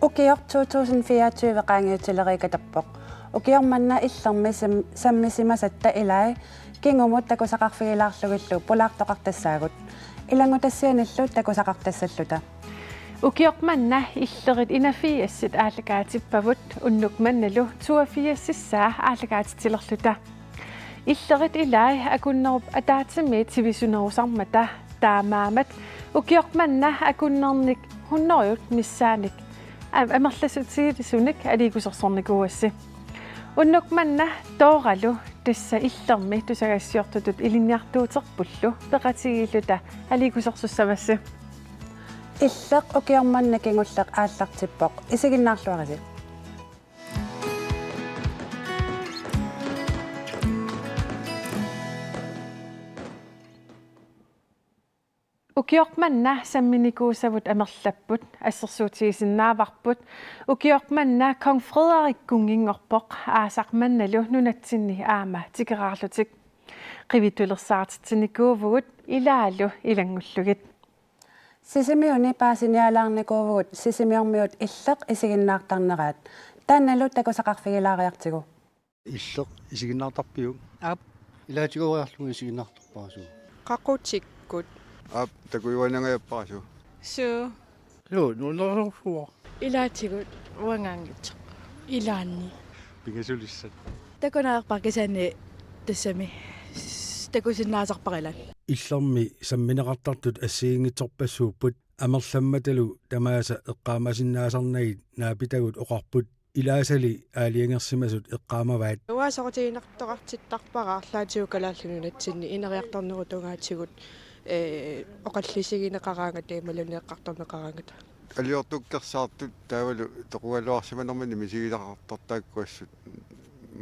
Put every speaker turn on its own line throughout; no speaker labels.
Ukior 2024 qaangiutileriikatappoq ukiormanna illermi sammisimasatta ilai kingumut takusaqarfigilaarlugillu pulaartoqartassaagut ilangutassianillu takusaqartassalluta
ukiormanna illerit inafiassit aallakaatippavut unnukmannalu tuafiassissaa aallakaatitilerluta illerit ilai akunnerup ataatsimmiit sivisunerusarmata taamaamat ukiormanna akunnernik hunnerjut missaanik амерласутигилисуник алигусерсорникууасси уннукманна тооралу тасса иллерми тусагассиортутут илинниартуутерпуллу пеқатигииллута алигусерсуссамасси иллеқ укиорманна кингуллеқ ааллартиппоқ исигиннаарлуараси ukiormanna samminikuusavut amerlapput assersuutigisinnaavarbut ukiormanna kong Frederik kungingorpoq aasarmannalu nunatsinni aama tikeraarlutik qivitulersaartitsinikuuvugut ilaalu ilangullugit sisimiuni paasinialaarnikuuvugut sisimiormiut illeq isiginnaartarneraat taannalu takusaqarfigilaariartigu
illeq isiginnaartarpiu aap ilaatiguariarlugu isiginnaartorpaasu
qaquutikkut
aap takuiwanangayappasu
su
nuunerluusuo
ilaatigut uangaangitseq ilaanni
pingasulissat
takunaarparkisani tassami takusinnaasarparilan
illermi sammineqartartut assiingitsorpassuupput amerlammatalu tamaasa eqqaamasinnaasarnagit naapitagut oqarput ilaasali aaliangersimasut eqqaamavaat
уаасақутигинартоқартиттарпараарлаатиукалааллунунатсинни инериарторнерутунгаатигут оқаллисигинеқараангат ималунеққартарнеқарангат
алиортуккерсаартут таавалу тоқугалуарсиманермани мисигилақартартааккуассут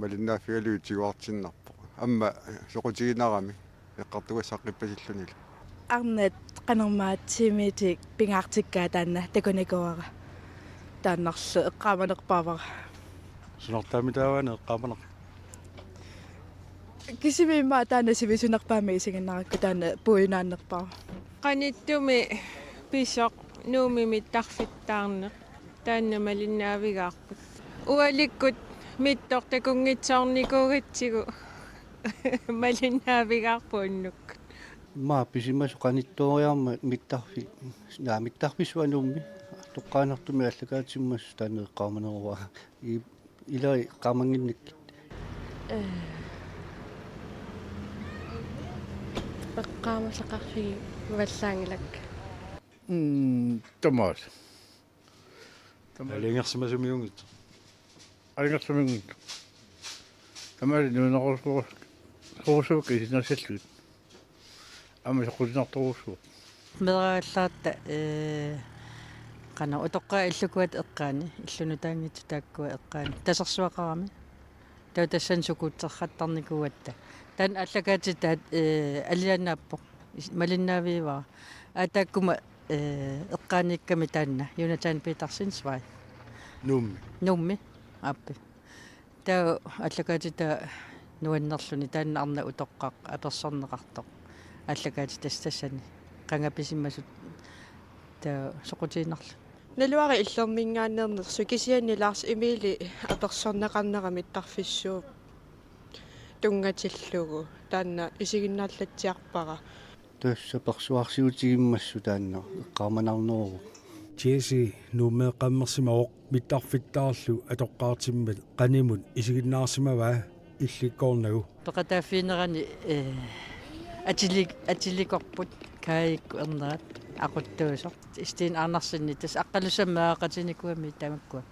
малиннааффигалуутигуартиннарпо амма соқутигинарами эққартугассаққиппасиллунила
арнат қанермаатсимитик пингаартиккаа таанна такуникуара тааннарлу эққааманерпаавара
sunartaami taavaana eqqaamanaq
кисимимма таана сивисунерпаами исигиннаракку таана пуинааннерпаа
qaниттуми писоқ нуумимит тарфиттаарне таанна малиннаавигаарпут уаликкут миттор такунгитсаарникуугатсигу малиннаавигаарпууннук
ма писимасу qaниттуориарма миттарфи миттарфисуануумми тоққаанертуми аллагаатиммас таана эққааманеруа илай qaamangинник
эққаамасақарфиги валлаангилак
Томас
алиангерсимасумиунгит
алингерсумингит тамари нунерусуус хоосук исинерсаллут ама соқутинарторуусуут
мерааллаатта qana utoqqa illukkuat eqqaani illunu taangittu taakkua eqqaani tasersuaqarami taa tassan sukuutserrattarnikuatta tan allakaatitaat alianaappoq malinnaaviivaa aataakkuma eqqaaniikkami taanna Jonathan Petersen svai nummi appi taa allakaatita nuannerluni taanna arna utoqqaq apersorneqartoq allakaatita tassani qangapisimmasut taa soqutiinnerlu
налуари иллермингааннернерсу кисианни Ларс Эмили аперсорнеқарнерамит тарфиссуу тунгатиллугу таанна исигиннааллатсиарпара
тасса персуарсиутигиммассу таанна эққааманарнеру
Jesse nuumeeqammersimavoq mittarfittaarlu atoqqaartimmat qanimut isiginnaarsimavaa illikkoornagu
peqataafiinerani atilikorput kaayikku ernerat aquttuusoq istiin aarnarsinni tas aqqalusammaaqatinikuami tamakkua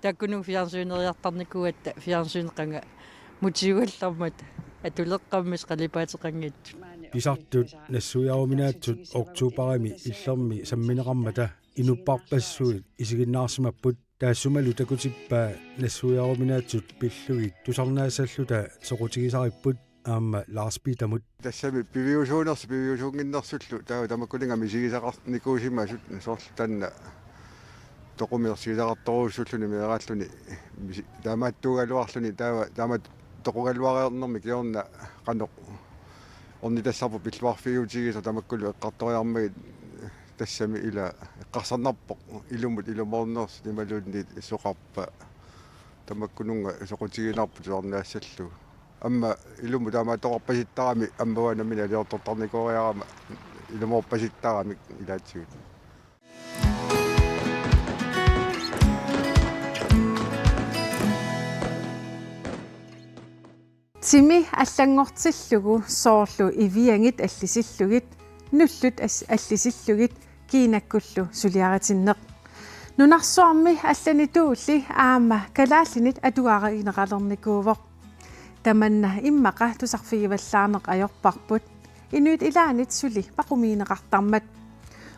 taakkunu fiarsuuneriartarnikuatta fiarsuuneqanga mutiuallarmat atuleqqammis qalipaatiqanngittu
pisartut nassuiaruminaatsut oktuuparimi illermi sammineqarmata inupparpassuit isiginnaarsimapput taassumalu takutippaa nassuiaruminaatsut pillugit tusarnaasalluta soqutigisaripput aamma Lars-Peter
тассами пивиусуунерсуллу таава тамаккулинга мисигисақарникуусимасут сорл танна тоқумиерсигисақарторуussуллуни меэрааллуни таамааттуугалуарлуни таава таамат тоқугалуариарнэрми киорна қанеқ орни тассарпу пиллуарфигиутигисо тамаккулу эққарториармагит тассами ила эққарсарнарпоқ илумут илуморнерс нималуунни исоқарпа тамаккунунга соқутигинарпут сорнаассаллу амма илуму таамаатоқарпаситтарами аммаванамина алиортортарникориарама илумоорпаситтарами илаатсигут
Тими аллангортиллугу соорлу ивиангит аллисиллугит нуллут аллисиллугит киинаккуллу сулиаратиннеқ нунарсуарми аллани туулли аама калааллинит атуааригинеқалерникуувоқ таманна иммақа тусарфигиваллаарнеқ ajorparput инуит илаанит сули пақумиинеқартармат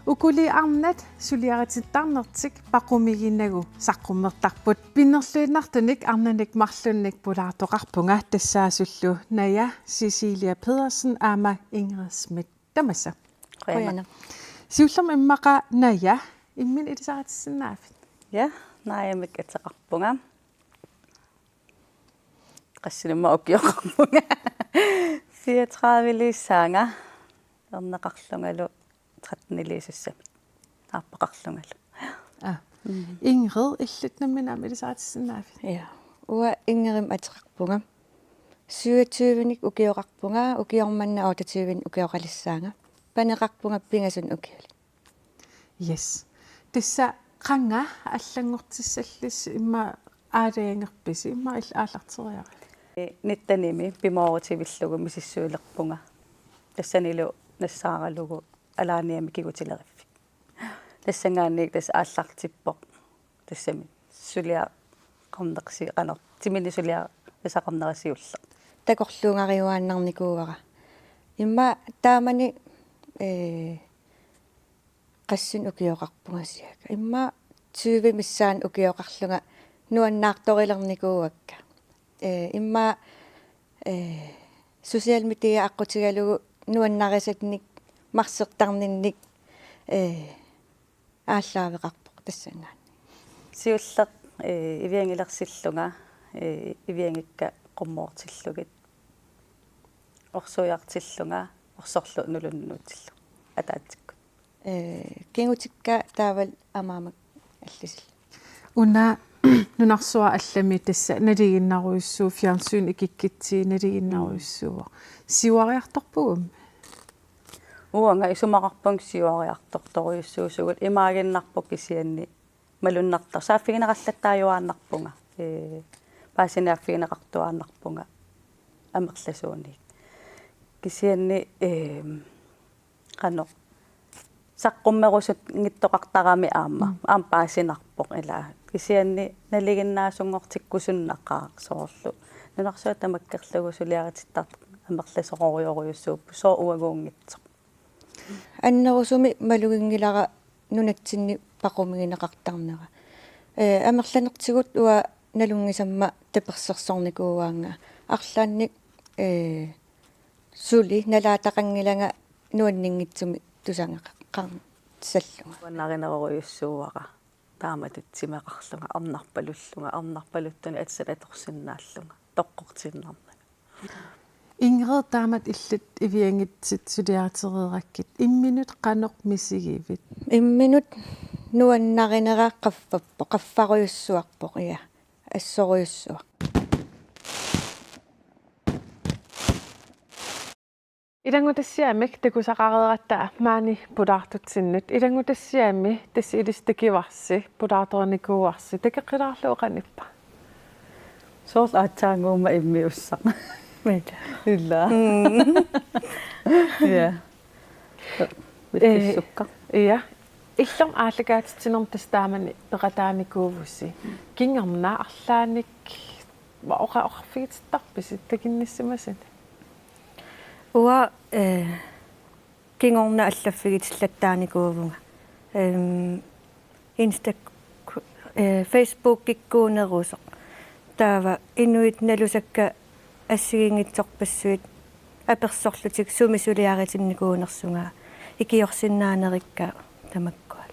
укули арнат сулиаратиттарнертик пақумигиннагу саққуммертарпут пиннерлуиннартуник арнаник марлунник пулаартоқарпунга тассаасуллу ная Cecilia Pedersen аама Ingrid Schmidt тамаса
Қояна.
сиуллерма иммақа ная иммин илисаратиссинаафит
Ja, наямик атеқарпунга. Qassilimma ukiоқарпунга. 34 лисаанга ернеқарлунгалу 13 лисассами. Ааппақарлунгалу.
Ingrid иллутнамминаама илисаратиссинаафит
Ja. Уа ингерим атеқарпунга. 27ник укиоқарпунга, укиорманна 28 укиоқалиссаанга. Панеқарпунга пингасун укиули.
Yes. Тисса qanga аллангортиссаллис имма аалаангерписи имма аалартериара.
Ниттаними пимоорутивиллугу мисиссуилерпунга. тассанилу нассааралугу алааниами кигутилериффи. тассангаанник тас ааллартиппоқ тассами сулиа qamneqsi qanor timini sulia tasaqarnerasiulla
такорлуунгариуааннарникууара имма таамани qassун укиоқарпугасиака имма 20 миссаан укиоқарлунга нуаннаарторилерникууакка имма социал медиа аққутигалугу нуаннарисатник марсертарнинник ааллаавеқарпоқ тассангаан
сиуллеқ ивиангилерсиллунга ивиангикка qummoortillugit орсуяартиллунга орсорлу нулуннуутиллу атаатикку
кингутикка таавал амаамак аллисил
уна нунарсуа аллами тасса налигиннаруйуссуу фиарсуун икиккитсии налигиннаруйуссуа сиуариарторпугум
уанга исумақарпунг сиуариарторторуйуссуусугут имаагиннарпок кисианни малуннартар сааффигинеқарлаттаажуааннарпунга паасинаafфигинеқартуааннарпунга амерласууни кисианни қано саққуммерусут нгиттоқартарами аама паасинарпоқ илаа кисианни налигиннаасунгортиккусуннаққаа соорлу нунарсуа тамаккерлугу сулиаратиттарт амерласоқориоруйуссууппу соо уагуунгитсоқ
аннерусуми малугингилара нунатсинни пақумигинеқартарнера амерланертигут уа налунгисамма таперсерсорникууаанга арлаанник сули налаатақангилага нуаннингитсуми тусангеққар саллунга
наринеруйуссууара тааматутсимеқарлунга арнарпалуттуни атсалаторсиннааллунга тоққортиннарна
Ingrid таамат иллут ивиангитсит сулиартерераккит имминут қанеқ мисигивит
имминут нуаннаринера қаффаппо қаффаруйуссуарпоқ иа ассоруйуссуа
илангутассиамик такусақарератаа маани пулаартутсиннут илангутассиами тасс илистакиварси пулаарторникууарси такеққилаарлуу қаниппа
соорл аатсаангуума иммиуссаа илла я виссукка
я иллом аалагаатитсинерм тастаамани пеқатааникуувусси кингерна арлааник оқарфигитситтарписи такинниссимасат
уа кингорна аллаффигитиллаттааникуувунга инста фейсбук киккуунерусо таава инуит налусакка ассигингитсорпассуит аперсорлутик сумисулиаритинникуунерсунга икиорсиннаанерикка тамаккуал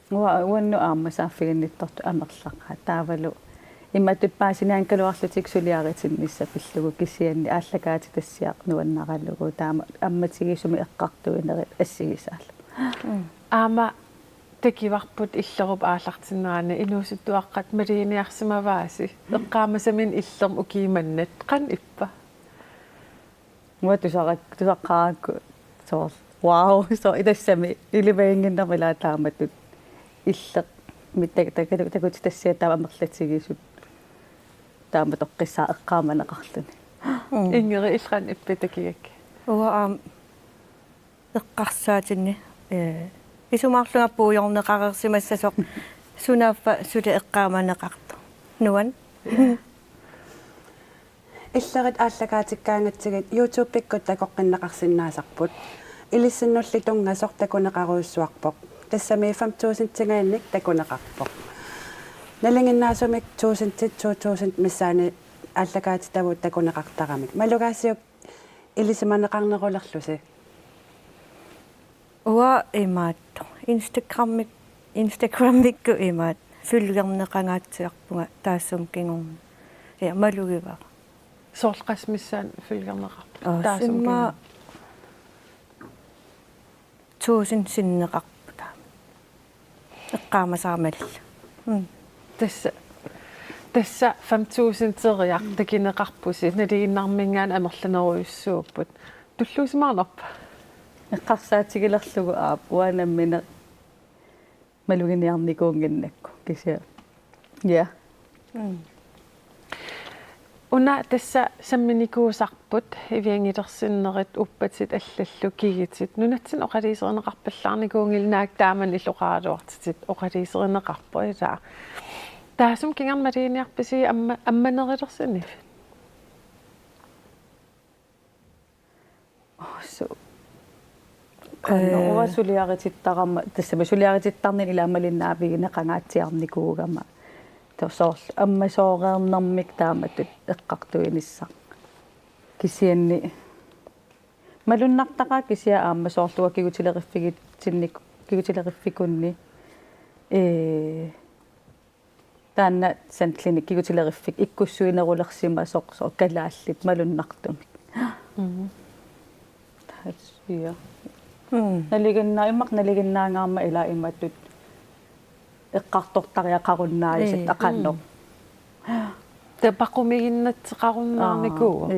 уанну аама сааффигиннитторту амерлаqa таавалу имматуппаасинаанкалуарлутик сулиаритиннисса пиллугу кисианни ааллагаати тассиақ нуаннаралугу таама амматигисуми эққартуинерит ассигисаалла
аама такиварпут иллеруп ааллартиннерани инуусуттуаққат малиниарсимавааси эққаамасамин иллерм укииманнат қан иппа
тусаққаакку соо вау соо идассами иливаингиннермила тааматтут иллеқ миттак тассиа таамерлатсигисут таама тоққиссаа эққааманеқарлуни
ингери иллран иппитакигак
уа эққарсаатинни исумаарлунгаппуйорнеқарерсимассасоқ сунаффа сули эққааманеқарто нуан
иллерит ааллагаатиккаангатсигит YouTube-пиккут такоққиннеқарсиннаасарпут илиссиннулли тунгасор такунеқаруйссуарпоқ тассами 5000 тингаанник такунеқарпоқ налингиннаасумик 2000 миссаани ааллагаати тавут такунеқартарамик малугаасиук илисиманеқарнерулерлуси
уа имаатто инстаграммикку имаат фүлгернеқангаатсиарпунга таассум кингорн малугива
соолқасмиссаан фүлгернеқарпу
таасумма 1000 синнеқарпута эққаамасаамалла тасса 5000 териар такинеқарпуси налигиннармингаан амерланеруйуссууппут туллуусимаарнарпа
эққарсаатигилерлугу аап уанаммина малугиниарникуунгиннакку кися я
уна тасса самминикуусарпут ивиангилерсиннерит уппатит аллаллу кигитит нунатсин оқалиисеринеқарпаллаарникуунгилнаак тааман иллоқаалуартитит оқалиисеринеқарпо итаа таасум кингармалиниарписи амманерилерсиниф
канноо сулиарититтарама тассама сулиарититтарнин илаамалиннаавигинеқангаатсиарникуугама тосоор аммасоореернэрмик тааматут эққартуиниссаа кисианни малуннартаqa кисиа ааммасоорлуа кигутилериффигитсинник кигутилериффикунни таанна сантлиник кигутилериффик иккуссуинерулерсимасоқ калааллит малуннартумик таасиа налигиннаангаарма ила иматтут эққартортариақаруннаисат ақанно
тапақумигиннатсеқаруннаарникуу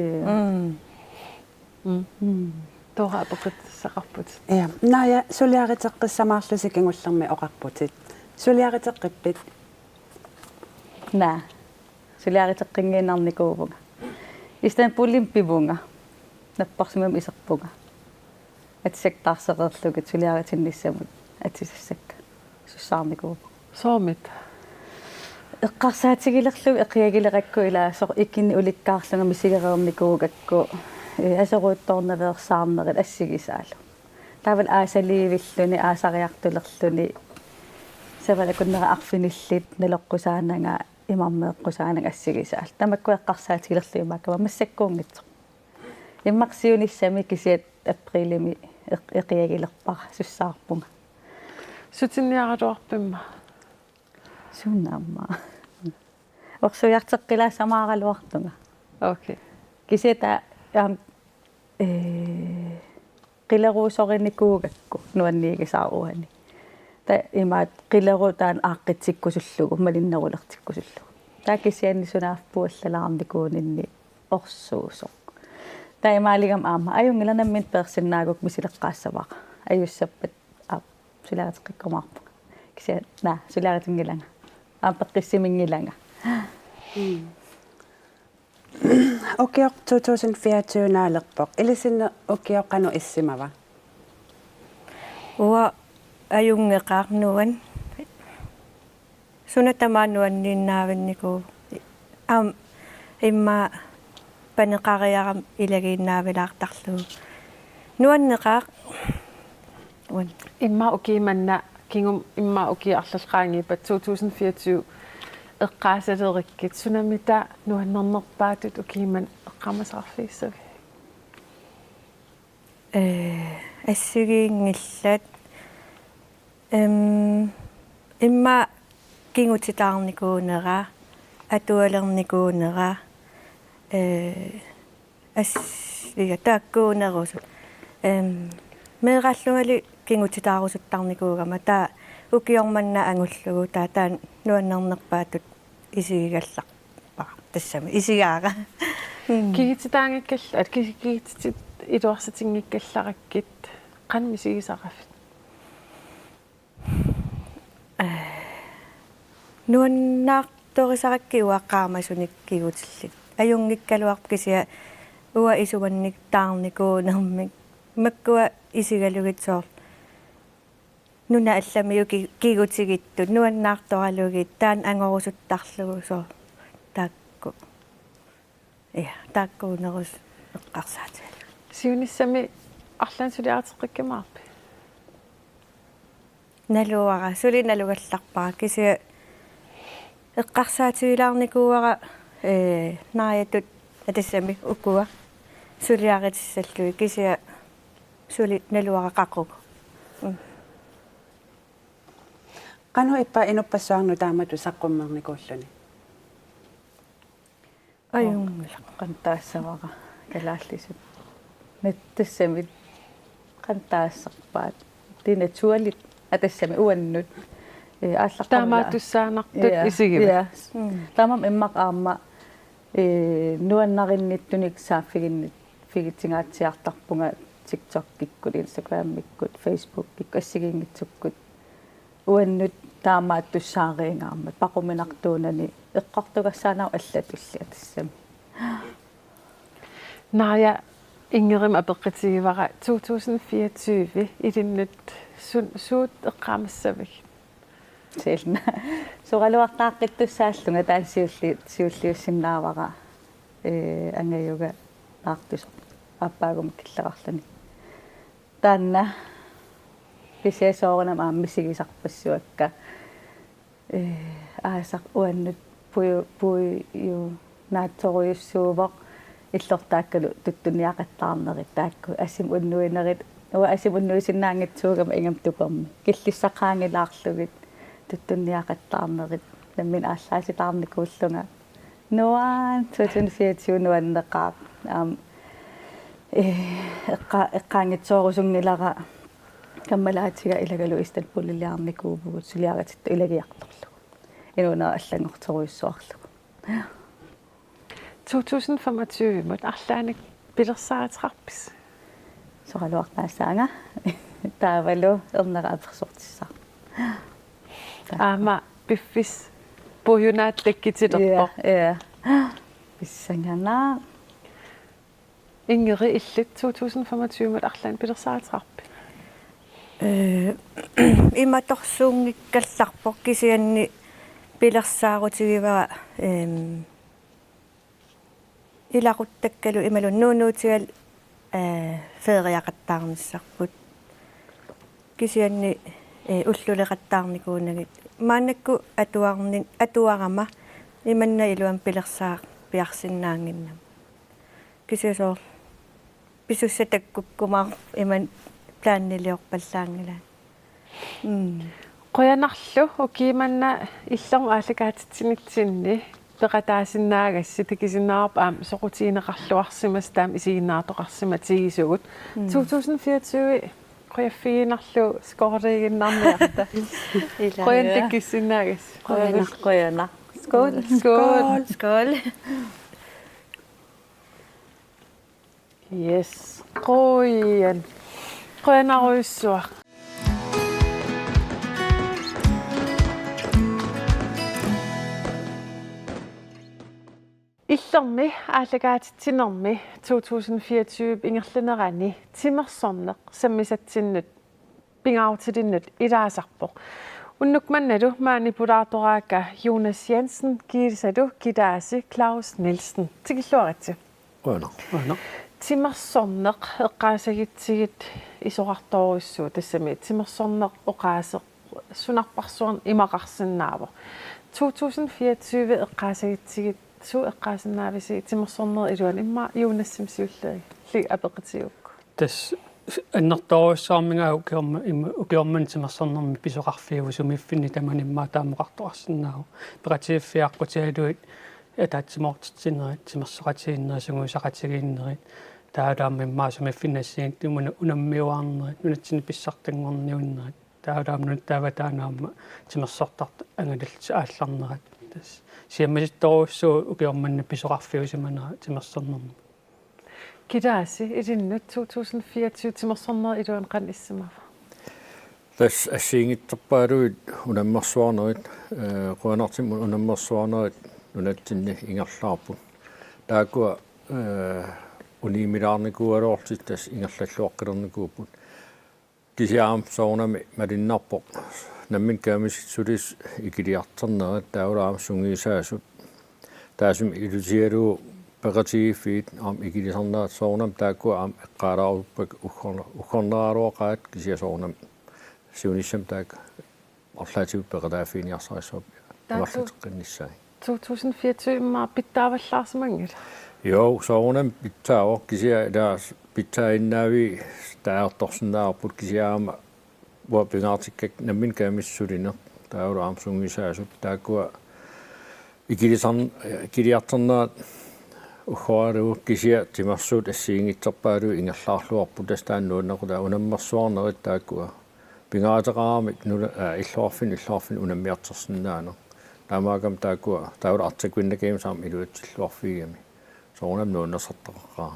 тора апоқитсақарпут
я ная сулиаритеққиссамаарлуси кингуллерми оқарпутит сулиаритеққиппит
на сулиаритеққингиинарникуувга Istanbulin пивунга наппарсимам исерпуга атсектаарсеқерлугит сулиаритинниссамут атисассакка суссаарникуу
соомит
эққарсаатигилерлуг эқиагилеракку илаасоқ иккинни уликкаарлунга мисигереерникуугакку асоруутторневерсаарнерит ассигисаалу тавал аасаливиллуни аасариартулерлуни савалакуннера арфиниллит налоққусаанага имармеэққусаанага ассигисаал тамакку эққарсаатигилерлуги мааккава массаккуунгитсо иммарсиуниссами кисиат априлими эқиагилерпара суссаарпунга
сутинниаратуарпимма
суннаамма орсуяртеққилаасамааралуартунга
окей
кисиата қилеруусоринникуугакку нуанниигисааруани та имаат қилеру таан ааққитсиккусуллугу малиннерулертиккусуллугу таа кисианни сунаавпуаллалаарникуунинни орсуусоқ та имаалигам аама аюнгиланаммин персиннаагук мисилеққаассаваqa аюссаппат суларатеққиккумаарпа кисиа на суларатингиланга аапеққиссимингиланга
Okkiok 2024 naalerpoq ilisinne okkiоqqanu issimava
уа аюнгеқарнуан сунатамаануанниннаавинникуу имма панеқариарам илагииннаавилаартарлуу нуаннеқаа уан
имма окиманна кингум имма окиарлалqaangippat 2024 эққаасалериккит сунамита нуаннернерпаатут укиман эққамасаарфииссаг
ассигиингиллат имма кингутитаарникуунера атуалерникуунера ас ига тааккуунерусу меэраллугали кингутитаарусуттарникуугама таа укиорманна ангуллугу таатаан нуаннернерпаатут исигигалларпа тассами исигаара
кигититаангаккалла кигитит илуарсатингиккаллараккит qanmi sigisaqafit
нуаннаарторисаракки уаққаамасуник кигутиллит аюнгиккалуарп кисиа уа исуанник таарникуунермик маккуа исигалугитсоор нуна алламиу кигутигиттут нуаннаарторалугит таан ангорусуттарлугу соо таакку тааккуунерус эққарсаатиал
сиунissami арлаансулиартеққиккамаарпи
налуара сулиналугалларпара кисиа эққарсаатигилаарникууара нааятут атассами уккуа сулиаритиссаллуи кисиа сули налуара қаққук
qanu ippa inuppassаарnu taamatu saqqummernikууллуни
qantaassavara kalaallisut nattassami qantaassarpaat det er naturligt atassami uannut
taamaatussaanertut isigiva
tamam immaq aamma nuannarinnittunik saaffiginnit figitsingaatiartarpunga TikTok-kikkut Instagram-mikkut Facebook-kikkut assigiingitsukkut uannut taamaattussaariingaarmat paquminartuunani eqqartugassaanau allatulli atassami
naja ingerim apeqqitigivara 2024 ilinnut suut eqqaamassavik
selna soraluartaaqqittussaallunga taansiulliussinnaavara angayuga naartus appaagum killaqarlani taanna pisiasoornam aammisigisarpassuakka aasaq uannut puyu naatsoruyussuuvoq иллортааккалу туттуниақаттаарнерит таакку асим уннуинерит уа асим уннуисиннаангитсуугама ингам туперми киллиссақаангилаарлугит туттуниақаттаарнерит наммин ааллааситаарникууллунга нуан 2024 нуаннеқаап эққаангитсоорусунгилара каммалаатига илагалу исталпуллиарникуупугут сулиаратитта илагиарторлугу инуна аллангорторуйссуарлугу
2025 mot арлааник пилерсаатрарпис
соралуартаассаанга таавалу ернерааперсортиссаа
аама пиффис пуюнаатлеккитилерпо
писсангана
ингери иллит 2025 mot арлаан пилерсаатрарпи
иматорсуунгиккалларпо кисианни пилерсаарутигивара илақуттаккалу ималун нуунуутигал феериақаттаарниссарпут кисианни уллулеқаттаарникуунагит маанакку атуарама иманна илуан пилерсаа пиарсиннаангиннам кисиасоор писуссатаккуккумаар иман плааннилиорпаллаангила
qoyanarlu ukiimanna illermu aalakaatitsinitsinni peqataasinnaagassi tikisinnaarup aam soqutiineqarluarsimas taam isiginnaartoqarsima tigisugut 2024 qoyaffiginarlu skorliiginnarniarta qoyantikkissinnaagas
qoyana skål
skål
yes qoyanaruissuaq illermi aalakaatittinermi 2024 ingerlanerani timersorneq sammisatsinnut pingaarutilinnut ilaasarpoq unnukmannalu maanipulaartoraakka Jonas Jensen kiisalu kitaasi Claus Nielsen tikilluaritsi
Uana
timersorneq eqqaasagitsigit isoqartoruissuu tassami timersorneq oqaaseq sunarparsuarn imaqarsinnaavo 2024 eqqaasagitsigit су эққаасиннаависи тимерсорнер илуан имма юунассим сиуллери ли апеқитиукку
тас аннерторуссаармигаа укиорман тимерсорнерми писоқарфиугу сумиффинни таманиммаа таамоқарторарсинаагу пеқатииффиаққутиалуит атаатсимоортитсинерит тимерсоқатигиннери сугуисақатигиннерит таалааммиммаасуми финнассиит тумуна унаммиуаарнерит нунатсини писсартангорниуннерит таалаамнут тааватаанаама тимерсортарт ангалалти аалларнерат тас сиаммаситторуссуу укиорманна писоқарфиусиманера тимерсорнерма
Kidasi, idinnut 2024 timersorner iluan qan issimava.
Тас ассиингитсерпаалуит унаммерсуарнерит қуанартиммун унаммерсуарнерит нунатсинни ингерлаарпут таакуа униимилаарникуалуортит тас ингерллаллуаққилерникууппут кисиаам соорнами малиннарпоқ наммин каамиситсулис икилиартернерат таулаам сунгисаасут таасум илусиалуу пеқатигиффиит аам икилисарнаат соорнам таакуа аам эққалааруппак ухорнералуоқаат кисиасоорнам сиунissam таак орлаатигут пеқатааффиниарсарисуап аварлутеққинниссаа
2024 ма питтааваллаарсимангила.
Jo, soornam pittaavor kisia daas pittainnavi taartorsinnaarput kisiaama wa pingaartikkak nammin kaamissuliner taulu aamsungisaasut taakua ikiliarternaat ухоару кisia тимарсуут ассиингитсерпаалу ингерлаарлуарпут тастааннууннеқута унаммерсуарнерит таакуа пингаатеқарамик нула иллуарфин унаммиартерсиннаано таамаагам таакуа таула артиквиннакиимсаам илуатсиллуарфигами соорнам нууннерсартаққаа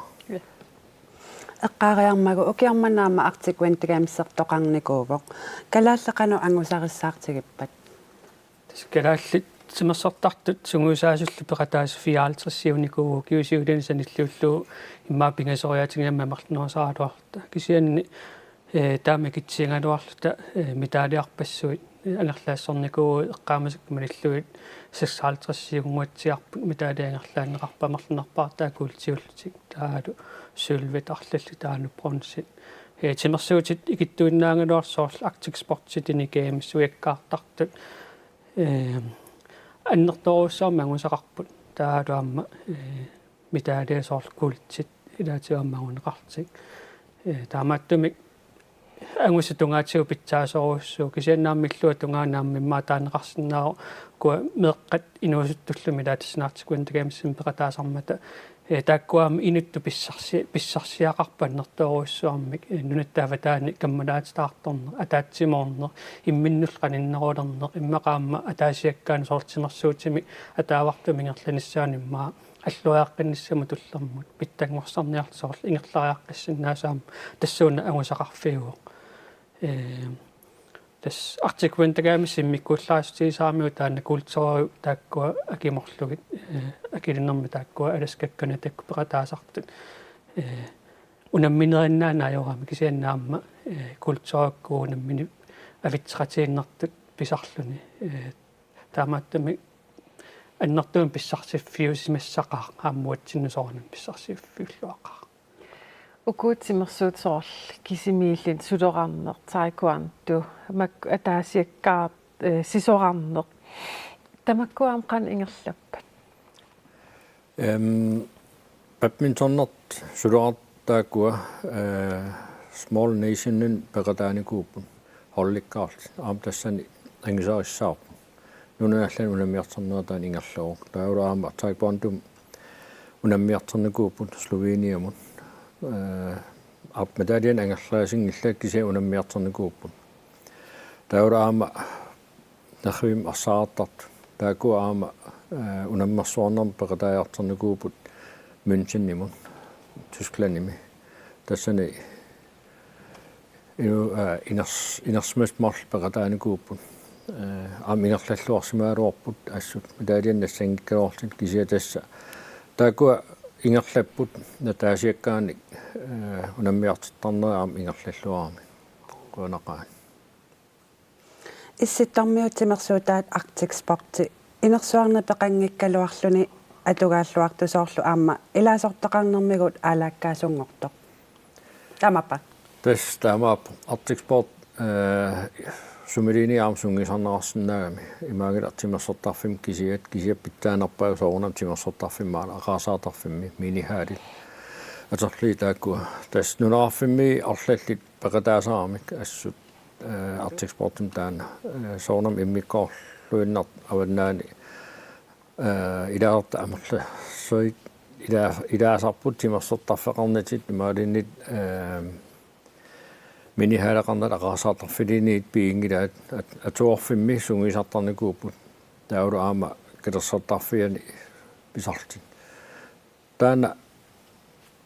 эққаариармагу укиарманаама артиквинтигамиссертоқарникуувоқ калааллеқану ангусариссаартигиппат
калааллит тимерсортартут сугуисаасуллу пеқатаас 54-сиуникуу киусиулинсаниллууллуу иммаа пингасориатингамма марлнерсаалуарта кисианни таамакитсингалуарлута митаалиарпассуит ангерлаассорникуу эққаамасак малиллуит 56-сиунгуатсиарпут митаалиангерлааннеқарпа марлнерпаартаа куултиуллутик таалу сулвит арлалли таану бронсит тимерсуутит игиттуиннаангалуарсоорл Arctic Sportsitini Games суяккаартартут аннерторуссаамангусақарпут таалуамма митаалиасоорл куултит илаатиуаммагунеқартик таамааттумик ангусатунгаатиу питсаасоруссуу кисианнааммиллуа тунгааннааммиммаа таанеқарсинааро куа меэққат инуусуттуллуми лаатиснартикуантагамиссим пеқатаасармата тааккуаама инутту писсарсиақарпаннерторуссуармик нунаттааватаани каммалаатитаарторнер атаатсимоорнер имминнуллqaninnerулернер иммақаама атаасиаккаани соортимерсуутими атаавартумингерланиссааниммаа аллуяаққинниссаму туллермут питтангорсарниартсоорл ингерлариаққиссиннаасаама тассууна агусақарфиуоқ тас артиквентагамисим миккууллаастиисаамиу таана култсориу тааккуа акиморлугит акилиннэрми тааккуа аласкаккана такку пеқатаасартут унамминериннаанааёрами кисианнаама култсориаккуу наммини авитсеқатииннартут писарлуни таамааттами аннертуун писсарсиффиусимассақаа ааммуатсиннусоорнам писсарсиффиуллуақаа укуутсимерсуутсоорл кисимииллин сулеқарнеқ таикуанту мак атаасиаккаа сисоқарнеқ тамаккуаам қан ингерлаппат
badmintonнерт сулеқартаакуа small nationin пеқатааникууппун холликкаарл аам тассани ангисариссаарпу нунааллан унамиартернератаан ингерлуоқ таулаама таиквондум унаммиартерникууппут словениамут медалиан ангерлаасингиллаак кися унаммиартерникууппут таулаама нахвим арсаартарт таакуаама унаммерсуарнерм пеқатаажартерникууппут мюнченнимут тускланими тассани инерсмас марл пеқатааникууппут ингерллаллуарсимаалуарпут ассут медалиан нассангиккалуарлит кisia тасса таакуа ингерлаппут натаасиаккааник унаммиартиттарнераам ингерллаллуарами куанақаа
исситтармиутимерсуутаат Arctic Sport инерсуарна пеқангиккалуарлуни атугааллуартусоорлу аама илаасортеқарнэрмигут аалааккаасунгортоқ тамапа
тас тамап Arctic Sport сумилини аамсунгисарнерарсинаагами имаагилартимерсортарфим кисиаппиттаанерпаа соорнам тимерсортарфиммаала ақаасаатарфимми минихаалит атерли тааккуа тас нунаарфимми орлаллит пеқатаасаарамик ассут Arctic Sportum таана соорнам иммиккоорлуиннар аваннаани илаарта амерла соит илаасарпут тимерсэртарфеқарнатит маалиннит минихаалақарнат ақарсаартарфилиниит пиингилаат атуорфимми сунгисартарникууппут таулу аама килерсартарфиани писарлтит таана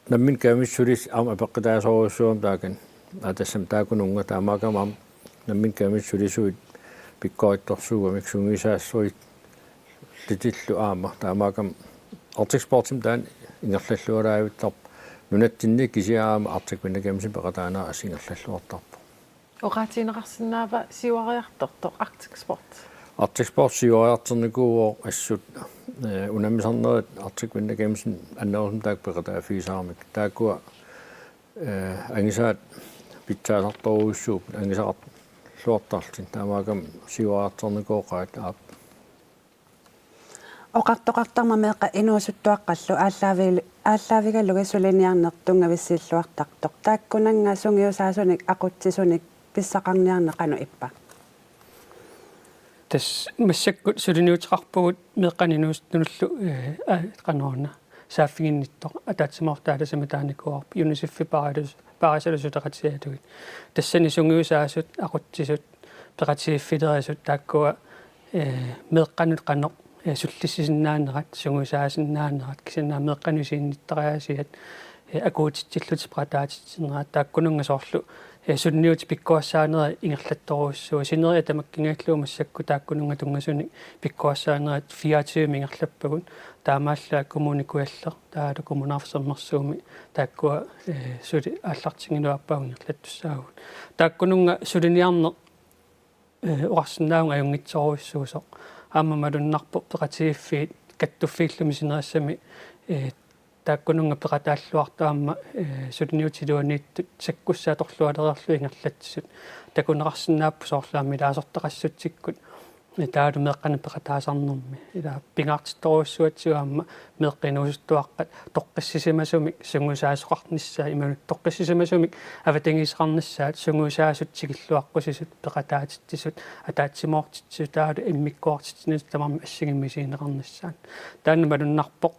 наммин камиссулис аама пеққитаасоруссуам таакен атассам таакунунга таамаакамаам наммин камиссулисуит пиккоитторсуугамик сунгисаассуит литиллу аама таамаакам артикспортим таан ингерллаллуалаавиттарп нунаттинни кисиаама артиквиннакамсим пеқатаанаа асингерллаллуартарпу
Оqaatiinaqarsinnaava siuariartortoq Arctic Sport.
Arctic Sport siuariarternikuu assut unammisarnerit артиквиннакамсин аннерусум таак пеқатаа фисаармик тааккуа ангисаат питсаасарторуйуссууп ангисақарт луартарлин таамаакам siuariarternikooqaat аап
Oqartoqartarma meeqa inuusuttuaqqallu ааллаавигаллуга сулиниарнертунгависсииллуартарторq тааккунанга сунгиусаасуник aqutsisunik писсақарниарнеқану иппа
тас массаккут сулиниутеқарпугут меққаниnuustунуллу қаноорна сааффигинниттоқ атаатсимортааласама тааникуарп юнисиффи парисалусутеқатсиатугит тассани сунгиусаасут aqutsisut пеқатсииффилерисут тааккуа меққанут қано суллиссисиннаанерат сунгусаасиннаанерат кисинаа меққанусиинниттариасиат акуутитсиллут пратаатитсинерат тааккунунга соорлу сунниут пиккуассаанера ингерлатторуссуа синерия тамаккингааллуу массакку тааккунунга тунгасуни пиккуассаанерат 24 мингерлаппагун таамааллаа коммуникуаллер таала коммунаарфермерсууми тааккуа сули ааллартингилуаппаагун ингерлаттуссаагут тааккунунга сулиниарнер орсиннаунга аюнгитсоруссуусо аамамалуннарпу пеқатииффиит каттуффииллуми синерассами тааккунунга пеқатааллуартаама сулиниутилуанииттут саккуссааторлуалерерлу ингерлатсут такунеқарсинааппу соорлаами лаасортақассутсиккут таалу меққана пеқатаасарнэрми ила пингаартитторуссуатсуаама меққинуусуттуаққат тоққиссисимасумик сунгусаасоқарниссаа иманут тоққиссисимасумик аватангисеқарнассаат сунгусаасутсигиллуаққусисут пеқатаатитсисут атаатсимоортитсу таалу иммиккуартитсинис тамарми ассигиммисиинеқарнассаат тааннамалуннарпоқ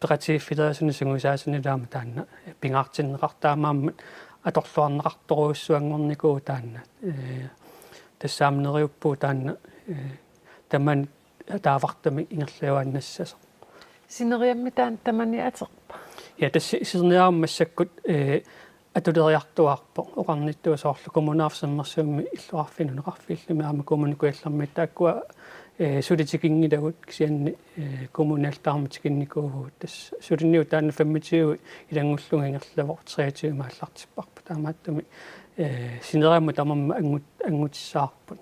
пеқатииффилерисуни сунгусаасунилаама таанна пингаартиннеқартаамааммат аторлуарнеқарторуссуангорникуу таанна тассаамнериуппуу таанна таман таавартами ингерлуааннассасо
синериамми таан тамани атерпа
я тассисерниармассаккут атулериартуарпо оқарниттуа соорлу коммунаарсаммерсуумми иллуарфинунеқарфииллуми аама коммуникуалларми тааккуа сулитикингилагут кисианни коммунаалтаарматикинникуувут тас сулинниу таанна 25 илангуллунга ингерлавор 23 мааллартиппарпу таамааттуми синериамма тамамма ангутиссаарпут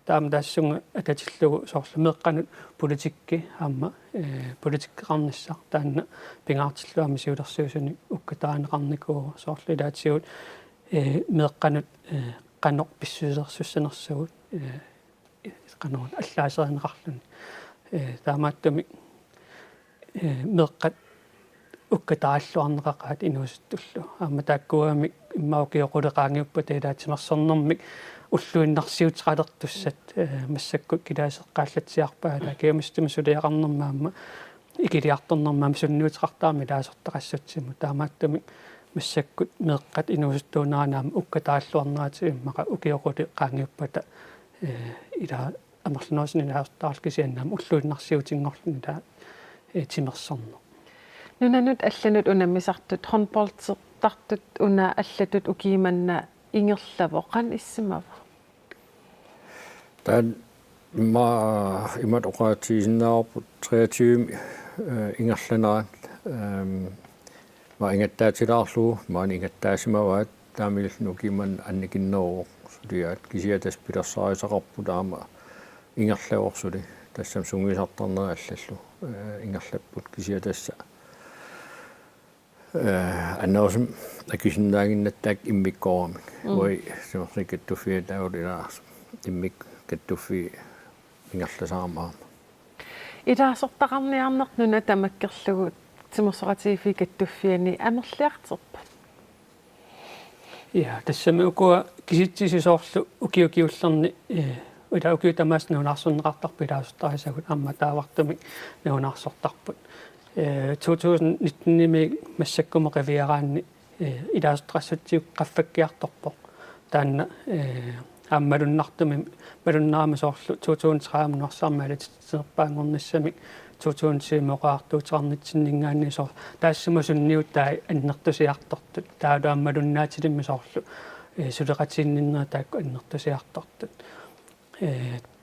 таама таассунга ататиллугу соорлу меққанут политикки аама политиккеқарниссаар таанна пингаартиллуами сиулерсуусуни уккатаанеқарникуу соорлу илаатсиут меққанут қаннеқ писсуусерсуссанерсугут канон аллаасеринеқарлуни таамааттуми меққат уккатааллуарнеқақаат инуусуттуллу аама тааккуами иммаукиоқулеқаангиуппа таилаатимерсернэрмик уллуиннарсиутеқалертуссат массаккут килаасеққааллатсиарпаа таакиамистуми сулиақарнэрмаама икилиарторнэрмаама сунниутеқартаами лаасортақассутсиму таамааттуми массаккут меққат инуусуттуунаранаама уккатааллуарнераати иммақа укиоқулеқаангиуппата ила амерлунерсини лаастаарлкисианнаама уллуиннарсиутингорлуни таа тимерсорнер
нунанут алланут унаммисартут хорнболтертартут уна аллатут укииманна ингерлаво қан иссимава
таан имат оqaatiisinnaarput 23 ингерланаат ма ингаттаатилаарлуу маани ингаттаасимаваат таамиллну укииман анникиннероо сулиаат кисиатас пилерсаарисақарпу таама ингерлаворсули тассам сунгисартарнера аллаллу ингерлаппут кисиатасса аннаусум акисиннаагиннаттаак иммиккорамик уи симерсикаттуффиа таулилаас иммик каттуффи ингерласаамаа
илаасортақарниарнернуна тамаккерлугу тимерсоратиифи каттуффиани амерлиартерпа
я тассами укуа киситсисисоорлу укиукиуллерни ida uki tamas nuunarsunneqartarpu ilaasutarisagut amma taavartumik nuunarsortarput 2019 массаккумеқивиараанни илаасутрассутсиук qaffakkiartorpoq таанна аммалуннартуми малуннаама соорлу 2030 нуарсаармаалатитсерпаангорнассамик 2007 соор таассамасунниут таа аннертусиартортут таалуаммалуннаатилимми соорлу сулеқатиинниннера таакку аннертусиартортут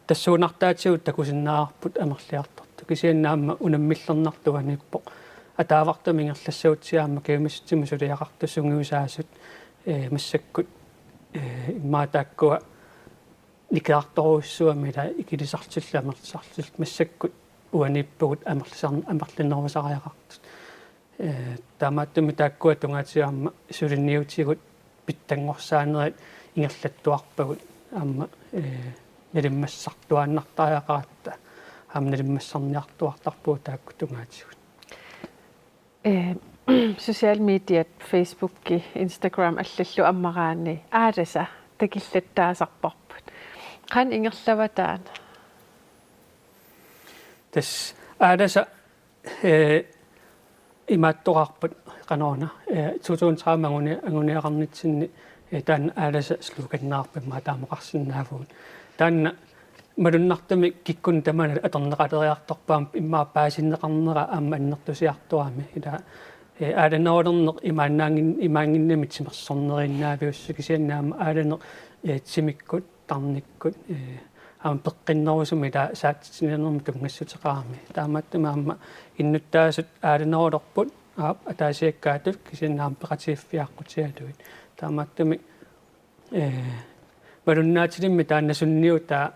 тассуунартаатигут такусиннаарпут амерлиарторту кисианнаама унаммиллернартуанииппоқ атаавартумингерлассаутсиаама киумиссутсиму сулиақартуссунгиусаасут массаккут иммаатааккуа никаарторуссуамила икилисартилламерлисартил массаккут уаниппугут амерлинервасариақартут таамааттуми тааккуа тунгаатиаама сулинниутигут питтангорсаанерит ингерлаттуарпагут аама налиммассартуааннартариақаратта аама налиммассарниартуартарпуу таакку тунгаатигут
social mediat Facebookki Instagram аллаллу аммараани ааласа такиллаттаасарпарпут qan ingerlavataan
тас ааласа имааттоқарпут qanoona 2030 агуниақарнитсинни таан ааласа слуканнаарпамма таамоқарсинаавуун таанна малуннартами киккун тамана атернеқалериарторпаам иммаа паасиннеқарнера аама аннертусиартуами ила ааланоолернеқ имаангиннамит симерсорнериннаавиусса кисианнаама ааланеқ тимиккут тарниккут аама пеққиннерусуми ила саатсинернерми тунгассутеқарами таамааттумаама иннуттаасут ааланоолерпут атаасиаккаатут кисианнаама пеқатииффиаққутиалуит таамааттуми малуннаатилимми тааннасунниута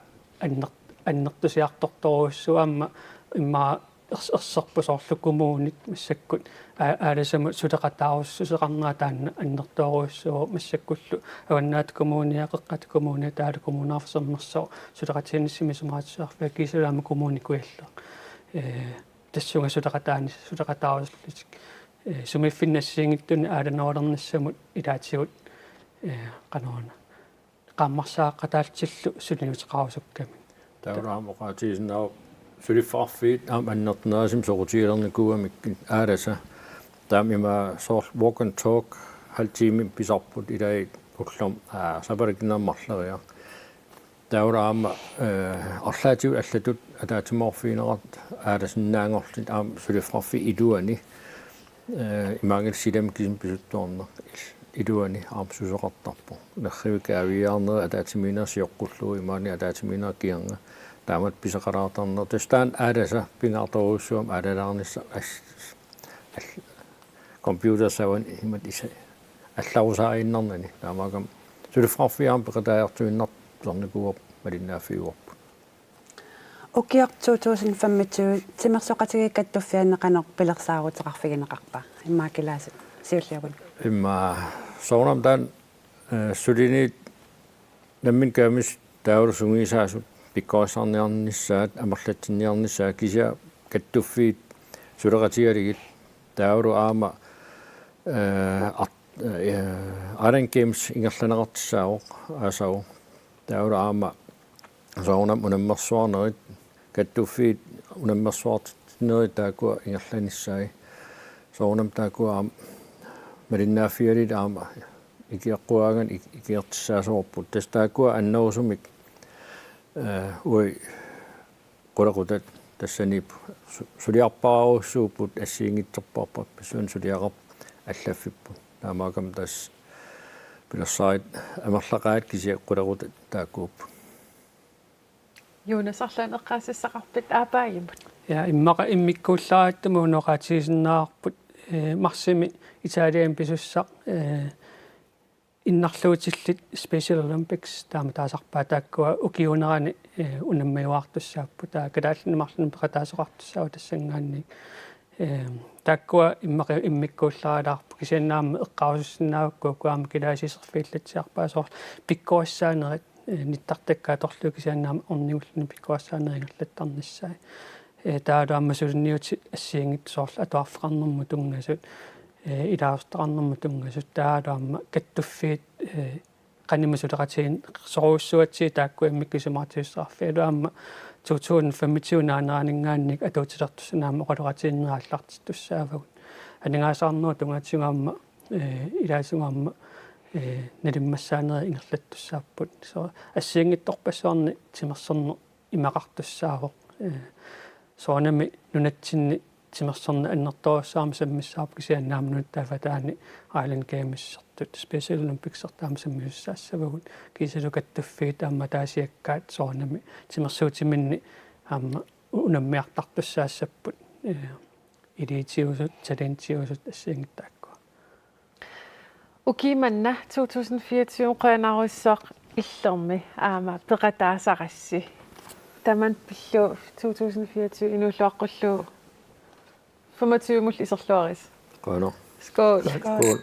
аннертусиарторторуссуамма иммаа ерсерпусоорлуккумуунит массаккут ааласаму сулеқатааруссусеқарнера таанна аннерторуссуу массаккуллу аваннаат коммуниа қеққат коммуниа таала коммунаарфермерсоо сулеқатиинниссими сумаатсаарфа кисалаама коммуникуяллаа тассунга сулеқатаарусуллутик сумиффиннассиингиттуни ааланоолернассамут илаатигут qanoona qammarsaaqataalltillu suniutеқарусукками
таурааmoqaatiisinnaau сулиффарфиит аам аннертнерасим соқутигилерникууамиккин ааласа таамима соор walk and talk халтими писарпут илай уллам сапарикиннаммарлериа таураама орлаатиу аллатут атаатиморфиинерат ааласиннаангорлит аам сулиффарфи илуани имаангил силам кисим писуттуарнер илуани аапсусоқартарпо нерривикаавиаарнери атаатиминерсиоққуллуу имаани атаатиминер таамат писақалаартарнер тастаан ааласа пингаарторуссуам аалалаарнисса компьютер саван имат иса алларусааиннарнани таамаакам сулиффарфиаам пеқатаартуиннар лорникууап малиннааффиуарпу
Ukiaq 2025 тимерсоқатигиккаттуффианнеқанер пилерсаарутеқарфигинеқарпа иммаакилаасут сиуллиагун
имма соонам таан сулинит наммин камис таурусунгисаасут пиккоосарниарниссаат амерлатсинниарниссаа кися каттуффиит сулеқатигалигит тауру аама арен геймс ингерланеқартиссаавоқ аасау тауру аама соонам унаммерсуарнерит каттуффиит унаммерсуартиннери таакуа ингерланиссаи соонам таакуа аама малиннааффиалит аама икиаққуааган икиертиссаасуорпут тастаакуа аннерусумик уи qulaqutат тассанип сулиарпааруссууппут ассиингитсерпарпат писуан сулиақарп аллаффиппут таамаакам тас пилерсаит амерлақаат кися qulaqutат таакууппут
Jonas Arlan eqqaassissaqarpit aapaagimmut
ja immaqa immikkuullaaraattumu unoqaatigisinnaarput marsimi Italian pisussaq innarluutillit Special Olympics taama taasarpaa taakkua ukiunerani unammiuartussaappu taa kalaallini marlini peqataasoqartussaavu tassangaanni taakkua immaqi immikkuullaaraarpu kisiannaamma eqqarusussinnaavakku kuaama kilaasiserfiillatsiarpaa soor pikkuassaanerit nittartakkaa torlu kisiannaama ornigulluni pikkuassaaneringullattarnissaai таалаама сулинниути ассиингит соорл атуарфеқарнэрму тунгасут илаавстақарнэрму тунгасут таалаама каттуффиит qanimasuleqatiin soruussuatsi taakku immikkisumartiussarfialu aamma 2025 naanaaningaannik atuutilertussanaama oqaloqatiinneraallartit tussaavagut анингаасаарнеру тунгаатсугаама илаасугаама налиммассаанери ингерлаттуссааппут со ассиангитторпассуарни тимерсэрне имақартуссаавоқ соонами нунатсинни тимерсэрне аннерторуссаама саммиссаарпу кисианнаамнут тафатаани Island Games-сертут Special Olympics-сертаама саммиуссаассавагут кисалукаттуффигит аама таасиаккаат соонами тимерсуутиминни аама унаммиартартуссаассаппут идиитиусут талентиусут ассиангиттаакку
Ukimанна 2024 qanaruissoq иллерми аама пеқатаасарасси таман пиллу 2024 инуллуаққуллу 25 мул исерлуарис
Qano.
Skål.
Skål.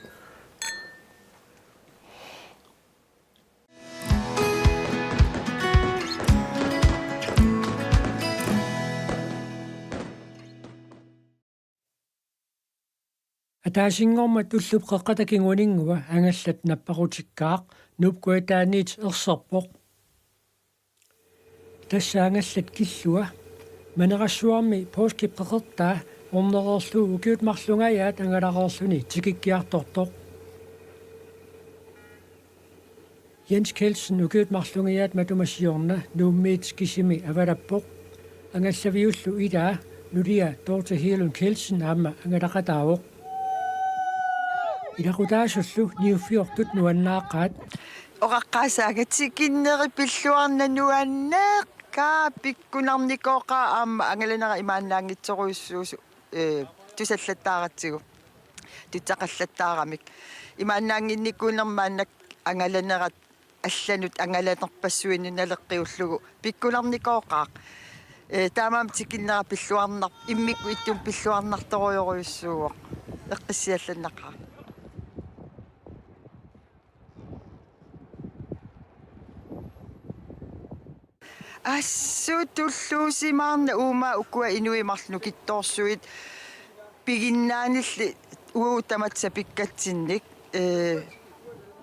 атаасингорма туллуп қеққатакингунингуа ангаллат наппарутиккаақ нупкуатааниит ерсерпоқ тассаангаллат киллуа манерассуарми пооскип қеқертаа орнереерлу укиут марлунгаят ангалареерлуни тикиккиартортоқ Jens Kelsen укиут марлунгаят матумассиорна нууммиит кисими авалаппоқ ангаллавиуллу илаа нулиа Dorte Helun Kelsen аама ангалақатаавоқ илакутаасуллу ниуффиортут нуаннааққаат
оқаққаасаагатсикиннери пиллуарнануаннеқ каа пиккунарникооқа аама ангаланера имааннаангитсоруйуссуусу тусаллаттааратсигу тутсақаллаттаарамик имааннаангинникуунермааннак ангаланерат алланут ангаланерпассуиннуналеққиуллугу пиккунарникооқаақ таамаам тикиннера пиллуарнар иммикку иттум пиллуарнарторуйоруйуссууоқ эққиссиалланнақаа ассутуллуусимаарна uuма укуа инуимарлну китторсуит пигиннаанилли уутаматса пиккатсинник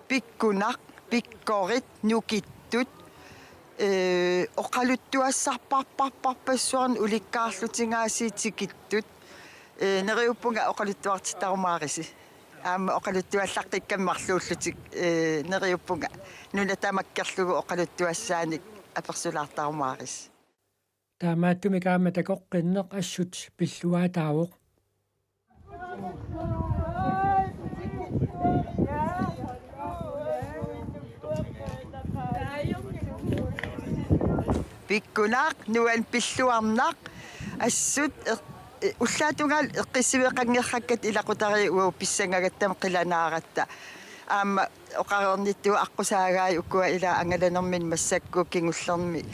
пиккунақ пиккорит нукиттут оқалуттуассарпарпарпарпассуарн уликкаарлутингаасиитикиттут нериуппунга оқалуттуартитарумаариси аама оқалуттуаллартиккаммарлууллутик нериуппунга нунатамаккерлугу оқалуттуассааник аперсулаартарумаарис
таамааттумикаама такоққиннеқ ассут пиллуаатаавоқ
пиккунақ нуан пиллуарнақ ассут уллаатунгаал эққиссивеқангерраккат илақутари уу писсангагаттам қиланааратта аама оқарернитту аққусаагаи уккуа ила ангаланермин массакку кингуллерми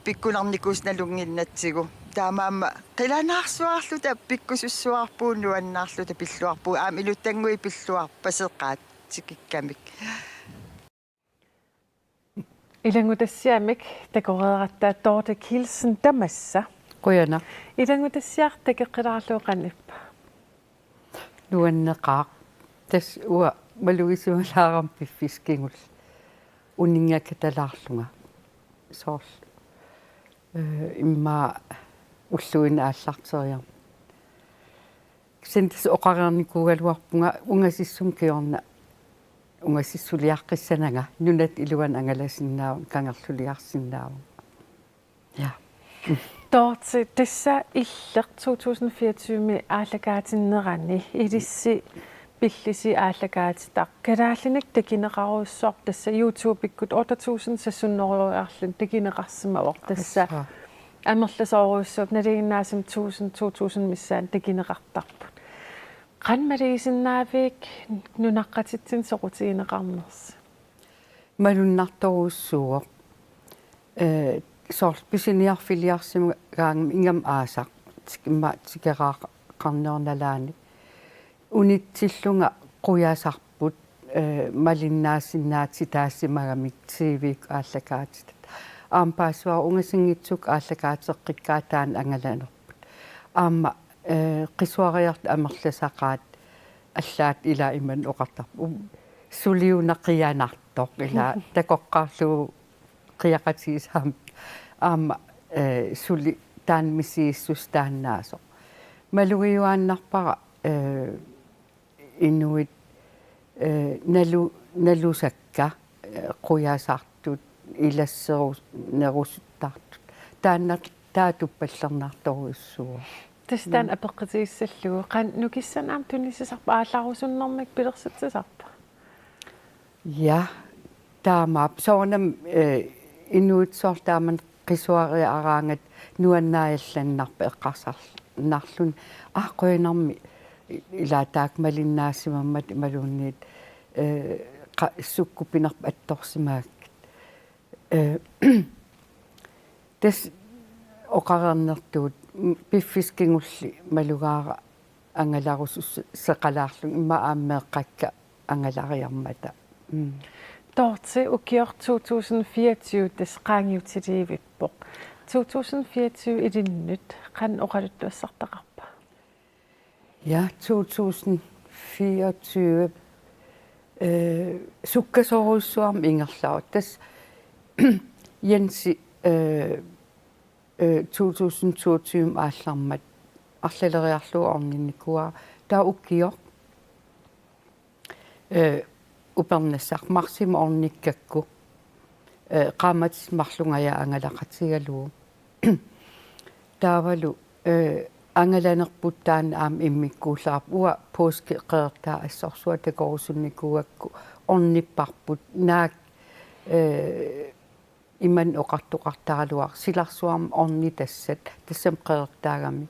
пиккунарникуусналунгиннатсигу таамаама қиланаарсуарлута пиккусуссуарпуун нуаннаарлута пиллуарпуу аама илуттангуи пиллуарпасеққаат тикиккамик
Илангутассиамик такореераттаа Dorte Kelsen тамасса
Quyanaq
илангутассиартакеққилаарлуоқанниппа
nuanneqaaq tas uа малуисуалаарам пиффискингул унингакаталаарлунга соорл имма уллуина ааллартериар сентис оқариарникуугалуарпунга унгасиссум киорна унгасиссулиаққиссанага нунат илуан ангаласиннаава кангерлулиарсиннаава я
Dorte тасса иллеқ 2024 ааллагаатиннерани илисси пиллиси ааллагаатитақ калааллиник такинеқаруссоқ тасса YouTube-иккут 8000 сассуннеруйарлун такинеқарсимавоқ тасса амерласооруссуп налигиннаасам 1000 2000 миссаан такинеқартарпут qanmaliisinnaavik nunaqatitsin soqutiineqarners
малуннарторуссууоқ сорл писиниарфилиарсиму гаангам ингам аасақ тикимма тикераақарнерналаани унитсиллунга қуяасарпут малиннаасиннаати таассимагамик тивик ааллакаатитат аампаасуа унгасингитсук ааллакаатеққиккаатаан ангаланерпут аама qisuariart amerlasaqaat аллаат ила иман оқартарпу suliunaqianartoq ila takoqqarlu qiaqatiisam aama suli taanmisiissus taannaasoq malugiuaannarpara inuit nalusakka quyasaartut ilasserus nerusuttartut taannat taatuppallernaartoruissuo
Tästään apeqqitiissallugu qan nukissanaam tunissisarpa aallarusуннэрмик пилерситсисарпа.
Ja, taamaap soonam inuitsoortaaman qisuariaraangat nuannaajallanarpa eqqarsarnarlun qoinarmi ilaataak malinnaasimammat imaluunniit sukkupinarpa attorsimaakkat tas oqarernertuut piffiskinngulli malugaara angalarusus seqalaarlun imma aammeeqqakka angalariarmata
Tortse ukior 2024 tas qaangiutiliivippoq 2024 ilinnyt qan oqaluttuassartaqarpa.
Ja, 2024 sukkasoruissuarm ingerlaut tas Jensi 2022 aallarmat арлалериарлуу орнинникуа таа уккиор упернассақ марсима орниккакку qaamats marlungaya angalaqatigaluu taavalu angalanerputtaan aam immikkuullaarp ua påske qeertaa assorsua takorusunnikuakku ornipparput naak iman oqartuqartaraluar silarsuarm orni tassat tassam qeertaagami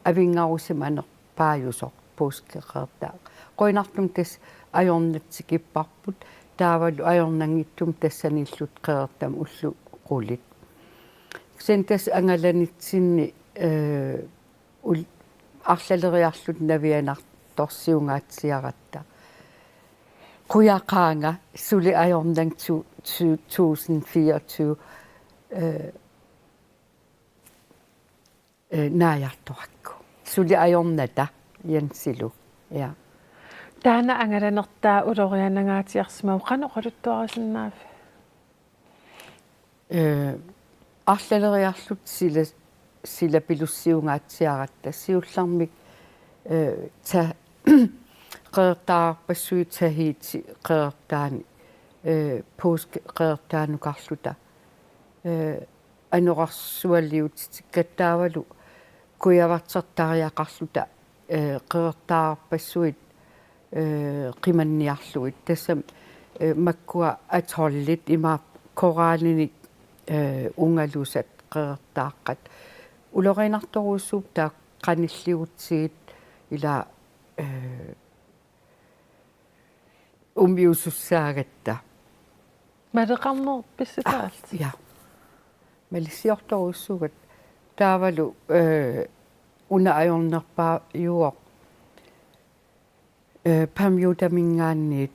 avingarusim anerpaajusoq påske qeertaa qoinartum tas ajornatsikipparput taavalu ajornangittum tassanillut qeertam ullu qulit sen tas angalanitsinni арлалериарлут навианарторсиунгааtsiaratta quyaaqaanga suli ajornang 2024 naajartorakku suli ajornata jansilu ja
Taana angalanertaa ulorianangaatiarsmau qanoqaluttuarisinnaaf
арлалериарлут sila pilussiungaatsiaratta siullarmik ta qeertaarpassuit tahiiti qeertaani påske qeertaanukarluta anorarsualliut kattaavalu kuyavartertariaqarluta qeertaarpassuit qimanniarluit tassam makkua atollit ima koraalini ungalusat qeertaaqqat uloriinartoruussuup taa qanilliutsiit ila umiusussaagatta
Maleqarner pissitaalt
ja malissiortoruussuugat taavalu una ajornerpaa juoq pamjutamingaanniit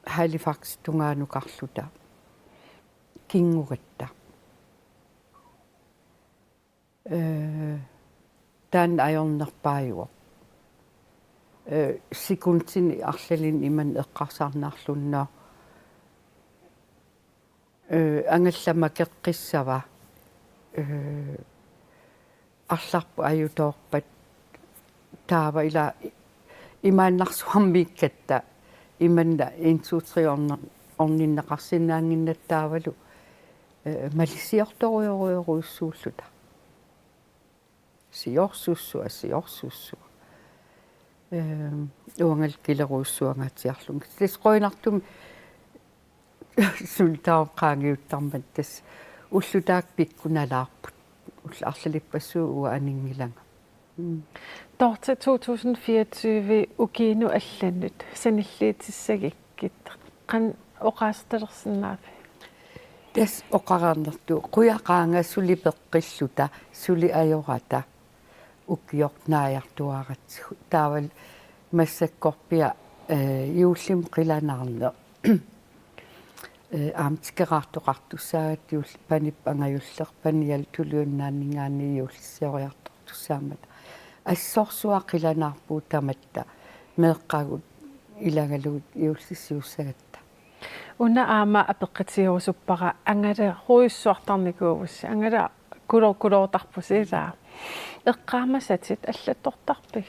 Halifax tungaanukarluta kingugatta tan ajornerpaajuoq sikuntini arlalin iman eqqarsarnaarlunna angallamakеққиссава арларпу аюторпат таава ила имааннарсуармииккатта иманна инсуутриорна орниннеқарсинаангиннаттаавалу малисиорторуйоруйоруйссууллута сиорсуссуа уангал килеруйссуангаатиарлун тас qoinartum султаоққаангиуттармат тас уллутаак пиккуналаарпут уллаарлалиппассуу уа анингилага
Torte 2024 ukinu allannut sanilliitissagikкит qan oqaastersinnaaf
тас оқараарнерту қуяқаанга сулипеққиллута сули ajorata уккиорнааяртуаратсигу таавал массаккорпиа юуллим қиланаарне аамтикераартоқартуссаагаттиул панип ангаюллерпаниал тулууннааннингаани юуллиссиориартортуссаамат ассорсуа қиланаарпуу таматта меэққагут илагалуут иуллиссиуссагатта
уна аама апеққатиорусуппара ангала руйссуартарникуувус ангала кулортарпусилаа эққаамасатит аллаттортарпиг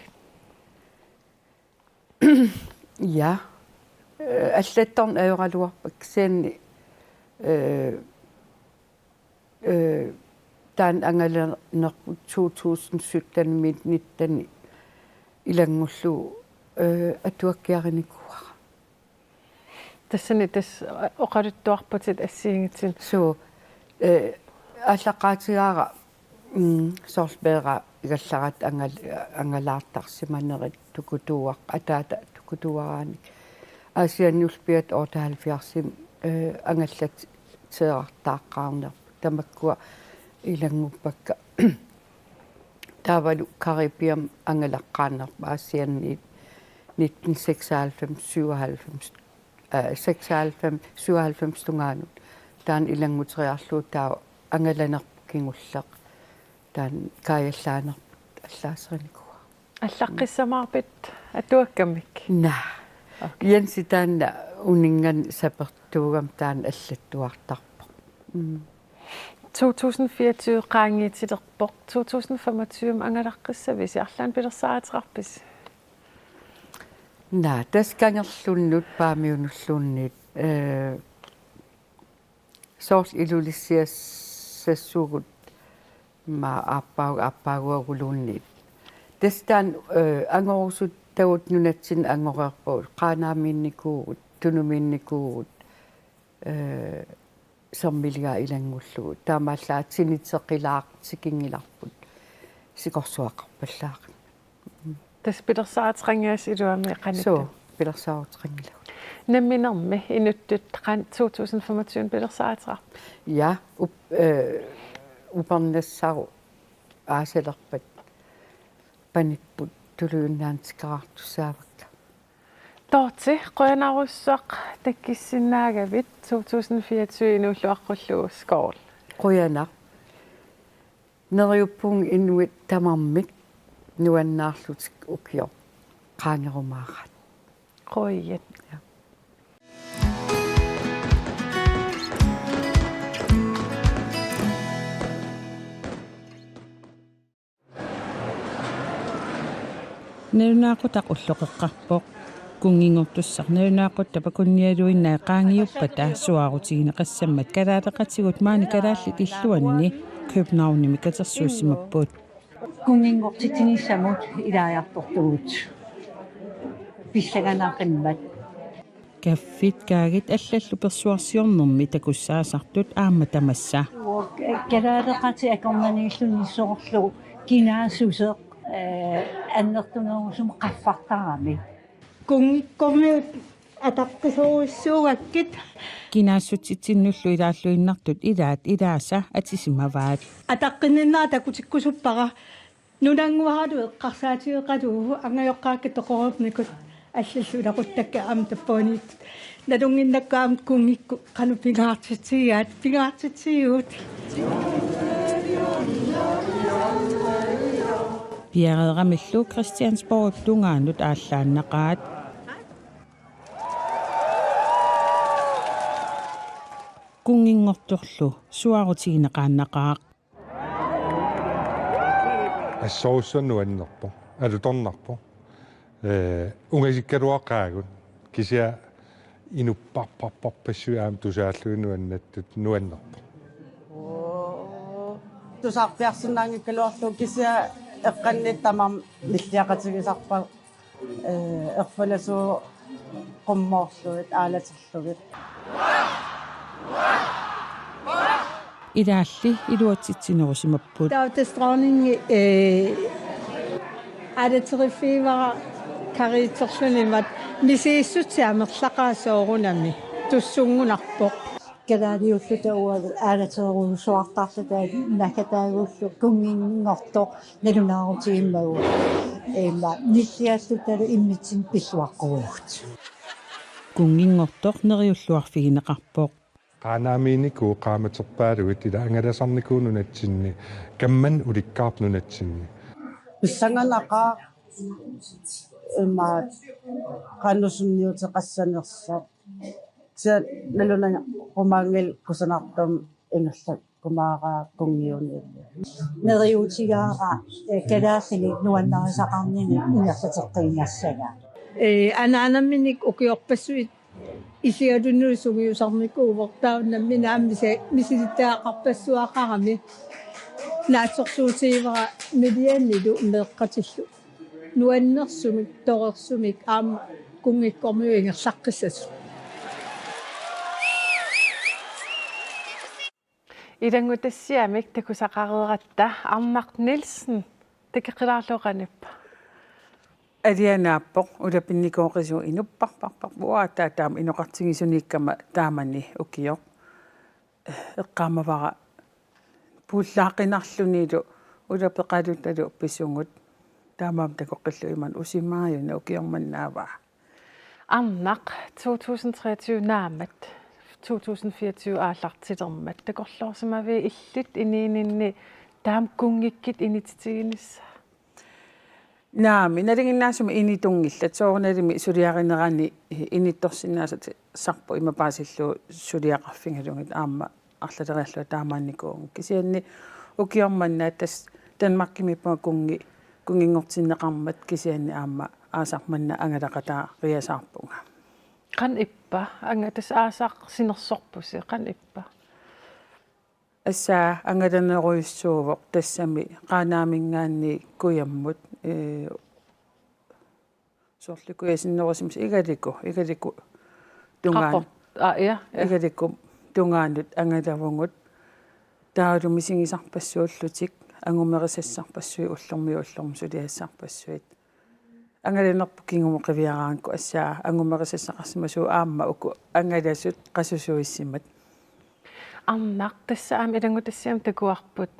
ja аллатторн аюралуарпак сианни таан ангалернерпут 2017 19 илангуллу атуаккиариникуара
тассани тас оқалуттуарпутит ассиингитсин
суу аллаққаатигаара сорсбеера игалларат ангалаартарсиманерит тукутууақ атаата тукутуарааник асианниулпиат ортаалфиарсим ангаллат теэртааққарнер тамаккуа илангуппакка тавалу карибиам ангалаққаанерпа асианниит 1996 97 тунгаанут таан илангутериарлуу таа ангаланерпу кингуллеқ таан каяллаанерпут аллаасериникуа
аллаққиссамаарпит атуаккамик
на янси таанна унинган сапертуугам таан аллаттуартарпо
2024 qaangiitilерпоq 2025 ангалаққиссависи арлаан пилерсаатерарпис
на таскангерлуннут паамиунуллуунниит соорс илулиссиассассуугут ма аппаагуагулуунниит тастан ангорусут тауут нунатсин ангореерпуут qaaнаамиинникуугут тунумиинникуугут сэрмилига илангуллугу таамааллаатсинитсеқилаартикингиларпут сикорсуақарпаллаақи
тас пилерсаатерангаас илуами қанит
соо пилерсаатерангилагу
намминерми инуттут қан 2025 пилерсаатерар
я упернассару ааселерпат паниппут тулууннаантикаартуссаавакка
тоорти qoyanarussaq takkissinaagavit 2024 inuulluaqqullugu skool
qoyana neriuppuung inuit tamarmik nuannaarlutik ukio qaangerumaarat
qoyat
nerunaaqutaq ulloqeqqarpoq kunngiingortussarnerunaaqut tapakunnialuinnaa qaangiuppata suarutigineqassammat kalaaleqatigut maani kalaallit illuanni Københavnimi katersuussimappuut
kunngiingortitinissamut ilaajartortugut pillaganaaqimmat
kaffit kaagit allallu persuarsiornermi takussaasartut aamma tamassa
kalaaleqati akornaniillunnissoorlu kinaasuseq аннертунерусум qaffарtarami kuнгikkormi атаққисоруссуугаккит
кинаассутситсиннуллу илааллуиннартут илаат илааса атисимаваат
атаққиннаа такутиккусуппара нунангуарату эққарсаатиеқалуу ангайоққаакки тоқорерникут аллаллу илақуттакка аам таппониит налунгиннаккаам кунгикку қану пингаартитсиут
Pierreramillu Christiansborg tungaanut ааllaannaqaat kunngiingortorlu suarutigineqaannaqaaq
ассоруссаннуаннерпо алуторнарпо унгаsikkaluaqaagut кися инуппарпарпарпассуаам тусааллуинуаннаттут нуаннерпо
тусаарпиарсинаангиккалуарлу кися эққанниттамам ниллиақатигисарпа ерфаласуу qummoorluit aalatерлugit
илаалли илуатситсинерусимаппут
таутестраунинги алатерифивара кариитсерлунимат мисииссутсиамерлақаасоорунами туссунгунарпоқ калаалиуллута уавал аалатерерусуартарлута накатаагуллу кунгингорто налунаарутигиммагу ниллиаллуталу иммитсин пиллуаққугут
kunngiingortor neriulluarfigineqarpoq
qaaнаамииникуу qaamaterpaalugut ила ангаласарникуунунатсинни камман уликкаарнунатсинни
писсанганақаа имма каннусунниутеқассанерсо тиа налуна qumаангил кусанартум ингерлак кумаараа кунгиуни
нериутигаара калааллини нуаннарисақарнини ингерлатеққингаассага
анаанамминик укиорпассуит исигалуннуи сугиусарникуувортауннамми нааммиса мисилиттаақарпассуақарами наатсорсуутиивара милианнилу меэққатиллу нуаннерсумик торерсумик аама кунгиккормиу ингерлаққиссасу
Idangutassiamik takusaqareeratta Arnaq Nielsen takqilaarluqanippa
Alianaappoq ulapinnikooqisu inupparparpar uata taam inoqartigisuniikkama taamani ukioq eqqaamavara puullaaqinarlunilu ulapeqaluttalu pissungut taamaam takoqqillu iman usimaajuna ukiormannaavaa
Arnaq 2023 naamat 2024 aallartilermat takorlorsumavi illit iniininni taam kungikkit inititiginissa
Naami nalinginnaasuma initungillat soornalimi suliarineraani inittorsinnaasat sarpu imapaasillu suliaqarfingalungit aamma arlateriallu taamaannikuun kisianni ukiormanna tas Danmarkimippa kungingortinneqarmat kisianni aamma aasarmanna angalaqataa riasaarpunga
qan ippa anga tas aasaq sinersorpusi qan ippa
assa angalaneruissuuvoq tassami qaanaamingaanni kuyammut sorliku yasinnerusums igaliku tungaan igaliku tungaanut angalavungut taalumisingisarpassuullutik angumerissassarpassui ullormi suliassarpassuit angalannerpu kingumu qiviaraanku assaa angumerissassaqarsimasuu aamma uku angalasut qasusuissimat
Arnaq tassaam ilangutassiam takuarput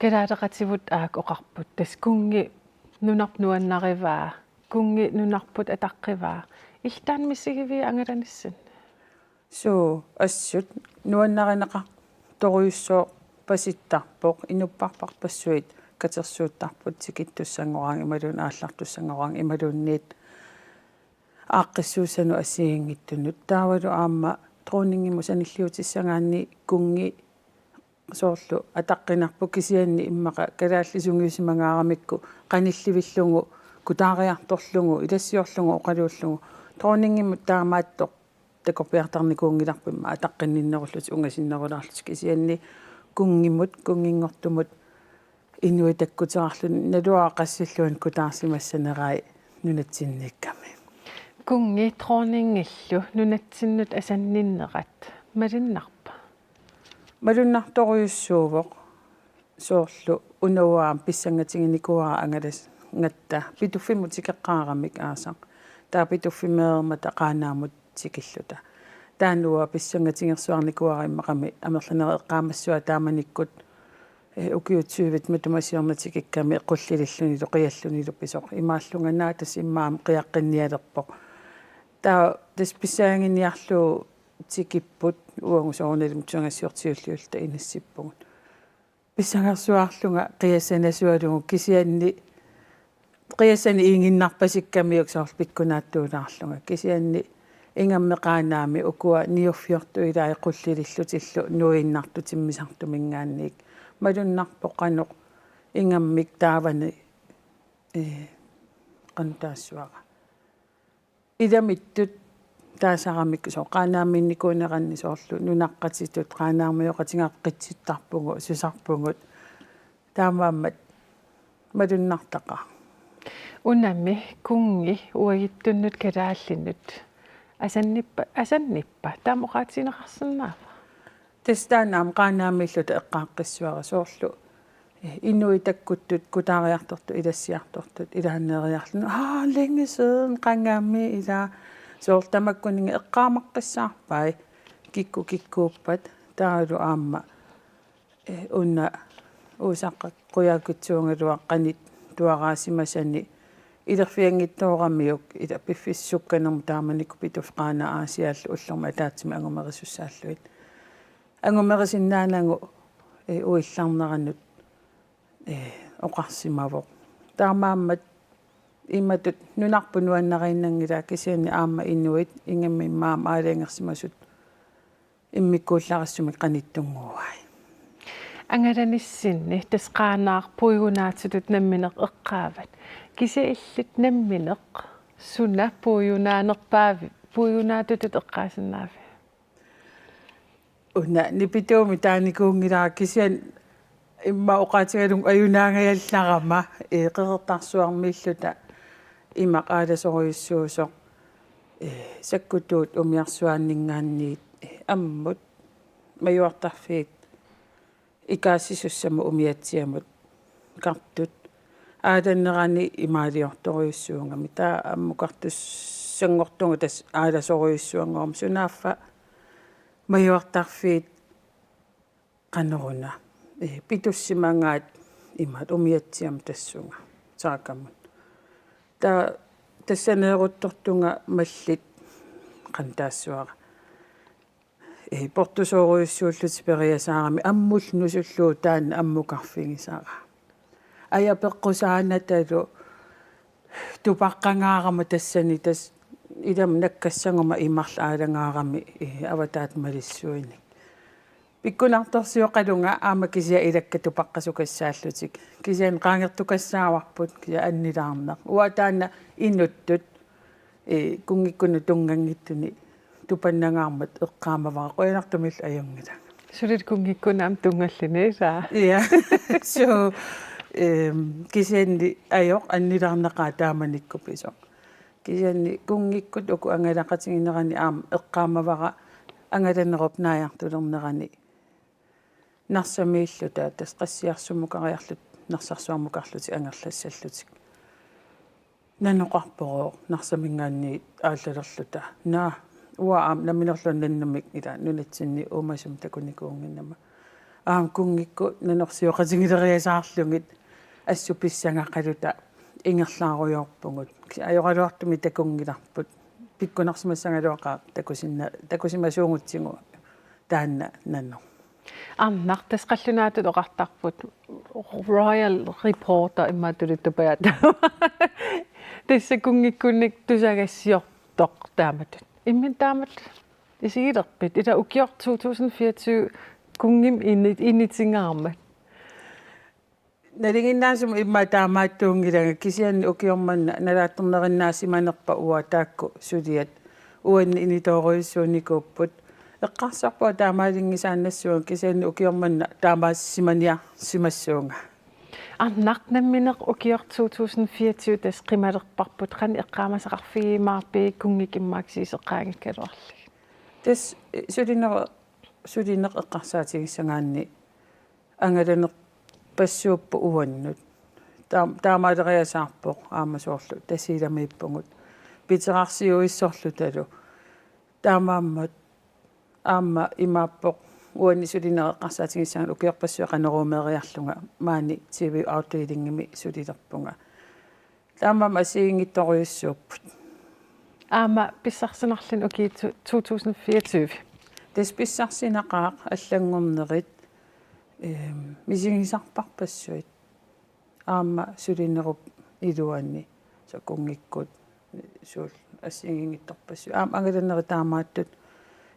kalaalaqativut aak oqarput tas kungi nunarnuannarivaa kungi nunarput ataqqivaa iltaan missigivi angalanissan
so assut nuannarineqa toruussoo pasittarpoq inupparparpassuit katersuuttarput sikittussangoraang imalun aallartussangoraang imalunniit aaqqissuusanu assiingittunut taavalu aamma troningimus anilliutissangaanni kungi soorlu ataqqinarpu kisianni immaqa kalaallisungiusimangaaramikku qanillivillungu kutaariartorlungu ilassiorlungu oqaluullungu troningimmut taamaattoq takorpiartarnikuungilarpimma ataqqinninnerullut ungasinnerulaarlut kisianni kungimmut kungingortumut inuitakkuteraarlun nalua qassilluan kutaarsimassanerai nunatsinniikkami
kungi troningillu nunatsinnut asanninnerat malinnarpa
malunnartoruissuuvoq soorlu unuaam pissangatinginikuara angalas ngatta pituffimut sikeqqaaramik aasaq taa pituffimeermata qaanaamut sikilluta taanua pissangatingersuarnikuara immaqami amerlaneri eqqaamassua taamanikkut ukiutsuuvit matumasiornatikikkami qullilillunilu qiallunilu pisoq imaallunganaa tas immaam qiaqqinnialerpoq taa tas pissaanginiarlu tikipput uangusoornalim tuangassiortiulliulta inassippugut pissangarsuarlunga qiassanasualungu kisianni qiassani iinginnarpasikkamiuk soorl pikkunaattuulaarlunga kisianni ingammeqaanaami ukua niurfiortu ilaa qullilillutillu nuinnartutimmisartumingaanniik malunnarpoqanoq ingammik taavani qantaassuaqa idamittut taasaramik so qaanaaminnikuuneranni soorlu nunaqqatitut qaanaarmioqatingaqqitsittarpungu susarpungut taamaammat malunnartaqa
unammi kungi uagittunnut kalaallinnut asannippa taamoqaatsineqarsannaava
tastaanaam qaanaamilluta eqqaaqqissuara soorlu inuitakkutut kutaariartortu ilassiartortut ilaanneriarlunu længe siden qangaammi ila soortamakkuninga eqqaamaqqissaarpai kikkuuppat taalu aamma unna uusaqqa quyaakutsuungalua qanit tuaraasimasani ilerfiangittooramiuk ila piffissukkanermu taamanikku pitufqaana aasiaallu ullorma taatsimi angumerisussaalluit angumerisinnaanangu uillarneranut oqarsimavoq taamaammat иматут нунарпунуаннариннангила кисиани аама инуит ингамми маам аалиангерсимасут иммиккуулларассумик каниттунгуай
ангаланиссинни тасqaanaar puigunaatsulut nammineq eqqaavat kisi illut nammineq suna puigунaanerpaavi puigunaatutut eqqaasinнaavi
una nipituumi taanikuungilaa kisian imma oqaatigalung ajunaangayallarama qeqertarsuarmiilluta imaq aalasoriussuusoq sakkutuut umiarsuaanningaanniit ammut majuartarfiit икаассисуссаму умиатсиамут картут ааданнерани имаалиорторуйуссуунгами таа аммукартуссангортунгу тас ааласоруйуссуангорум сунааффа маjuartarfiit канеруна питуссимангаат имаат умиатсиам тассунга саакаммут таа тассанееруттортунга маллит кантаассуара портусооруйуссууллут периасаарами аммул нусуллуу таан аммукарфигисара ая пеққусаанаталу тупаққангаарама тассани тас илам наккассангома имарлаалангаарами аватаат малиссуиник пиккунарторсиоқалунга аама кися илакка тупаққасукассааллутик кисиан qaangertukassaawarput кия аннилаарнеқ уатаана иннуттут кунгиккуну тунгангиттуни тупаннангаармат эққаамаваа қоянартумил аюнгила
сулит кунгиккунаам тунгаллини саа
я so кисианни аёқ аннилаарнеқаа тааманиккуписо кисианни кунгиккут уку ангалақатигинерани аама эққаамавара ангаланеруп нааяартулернерани нарсамииллута тас qassiarsumukariarlut нарсарсуармукарлути ангерлассаллутик наноқарпороо нарсамингаанни ааллалерлута наа уаам наминерлуннаннамик ила нунатсинни уумасум такуникуунгиннама аам кунгикку нанерсиоқатигилериасаарлугит ассуписсангақалута ингерлааруйорпугут ajorалуартуми такунгиларпут пиккунарсимассангалуақаа такусимасуунгутсигу таанна нанно
аннар тасқаллунаатут оқартарпут Royal Reporter иммаатулиттупаят тассакунгиккунник тусагассиортоқ тааматут иммин таамат исигилерпит ила укиор 2024 кунгим иннитингаарма
налигиннаасум имма таамааттуунгилага кисианни укиорманна налаатторнериннаасиманерпа уа таакку сулиат уанни инитооруйуссууникууппут эққарсарпуа таамаалингисааннассуун кисианни укиорманна таамаассиманиа симассуунга
аннақ намминеқ укиор 2024 тас қималерпарпут қани эққаамасақарфигимаарпи кунгикиммааксисеққаангиккалуарли
тас сулинеқ эққарсаатигиссангаанни ангаланеқ пассууппу уаннут таамаалериасаарпоқ аамасоорлу тасиламииппугут питерарсиуиссорлу талу таамааммат аама имааппоқ уанни сулинеэққарсаатигиссаан укиорпассуа канеруумериарлунга маани TV outletiнгими сулилерпунга таамаама асиингитторуйуссууппут
аама писсарсинарлин уки 2024
тас писсарсинақаақ аллангорнерит мисигисарпарпассуит аама сулинеруп илуанни сакунгиккут суул ассиингитторпассу аама ангаланери таамааттут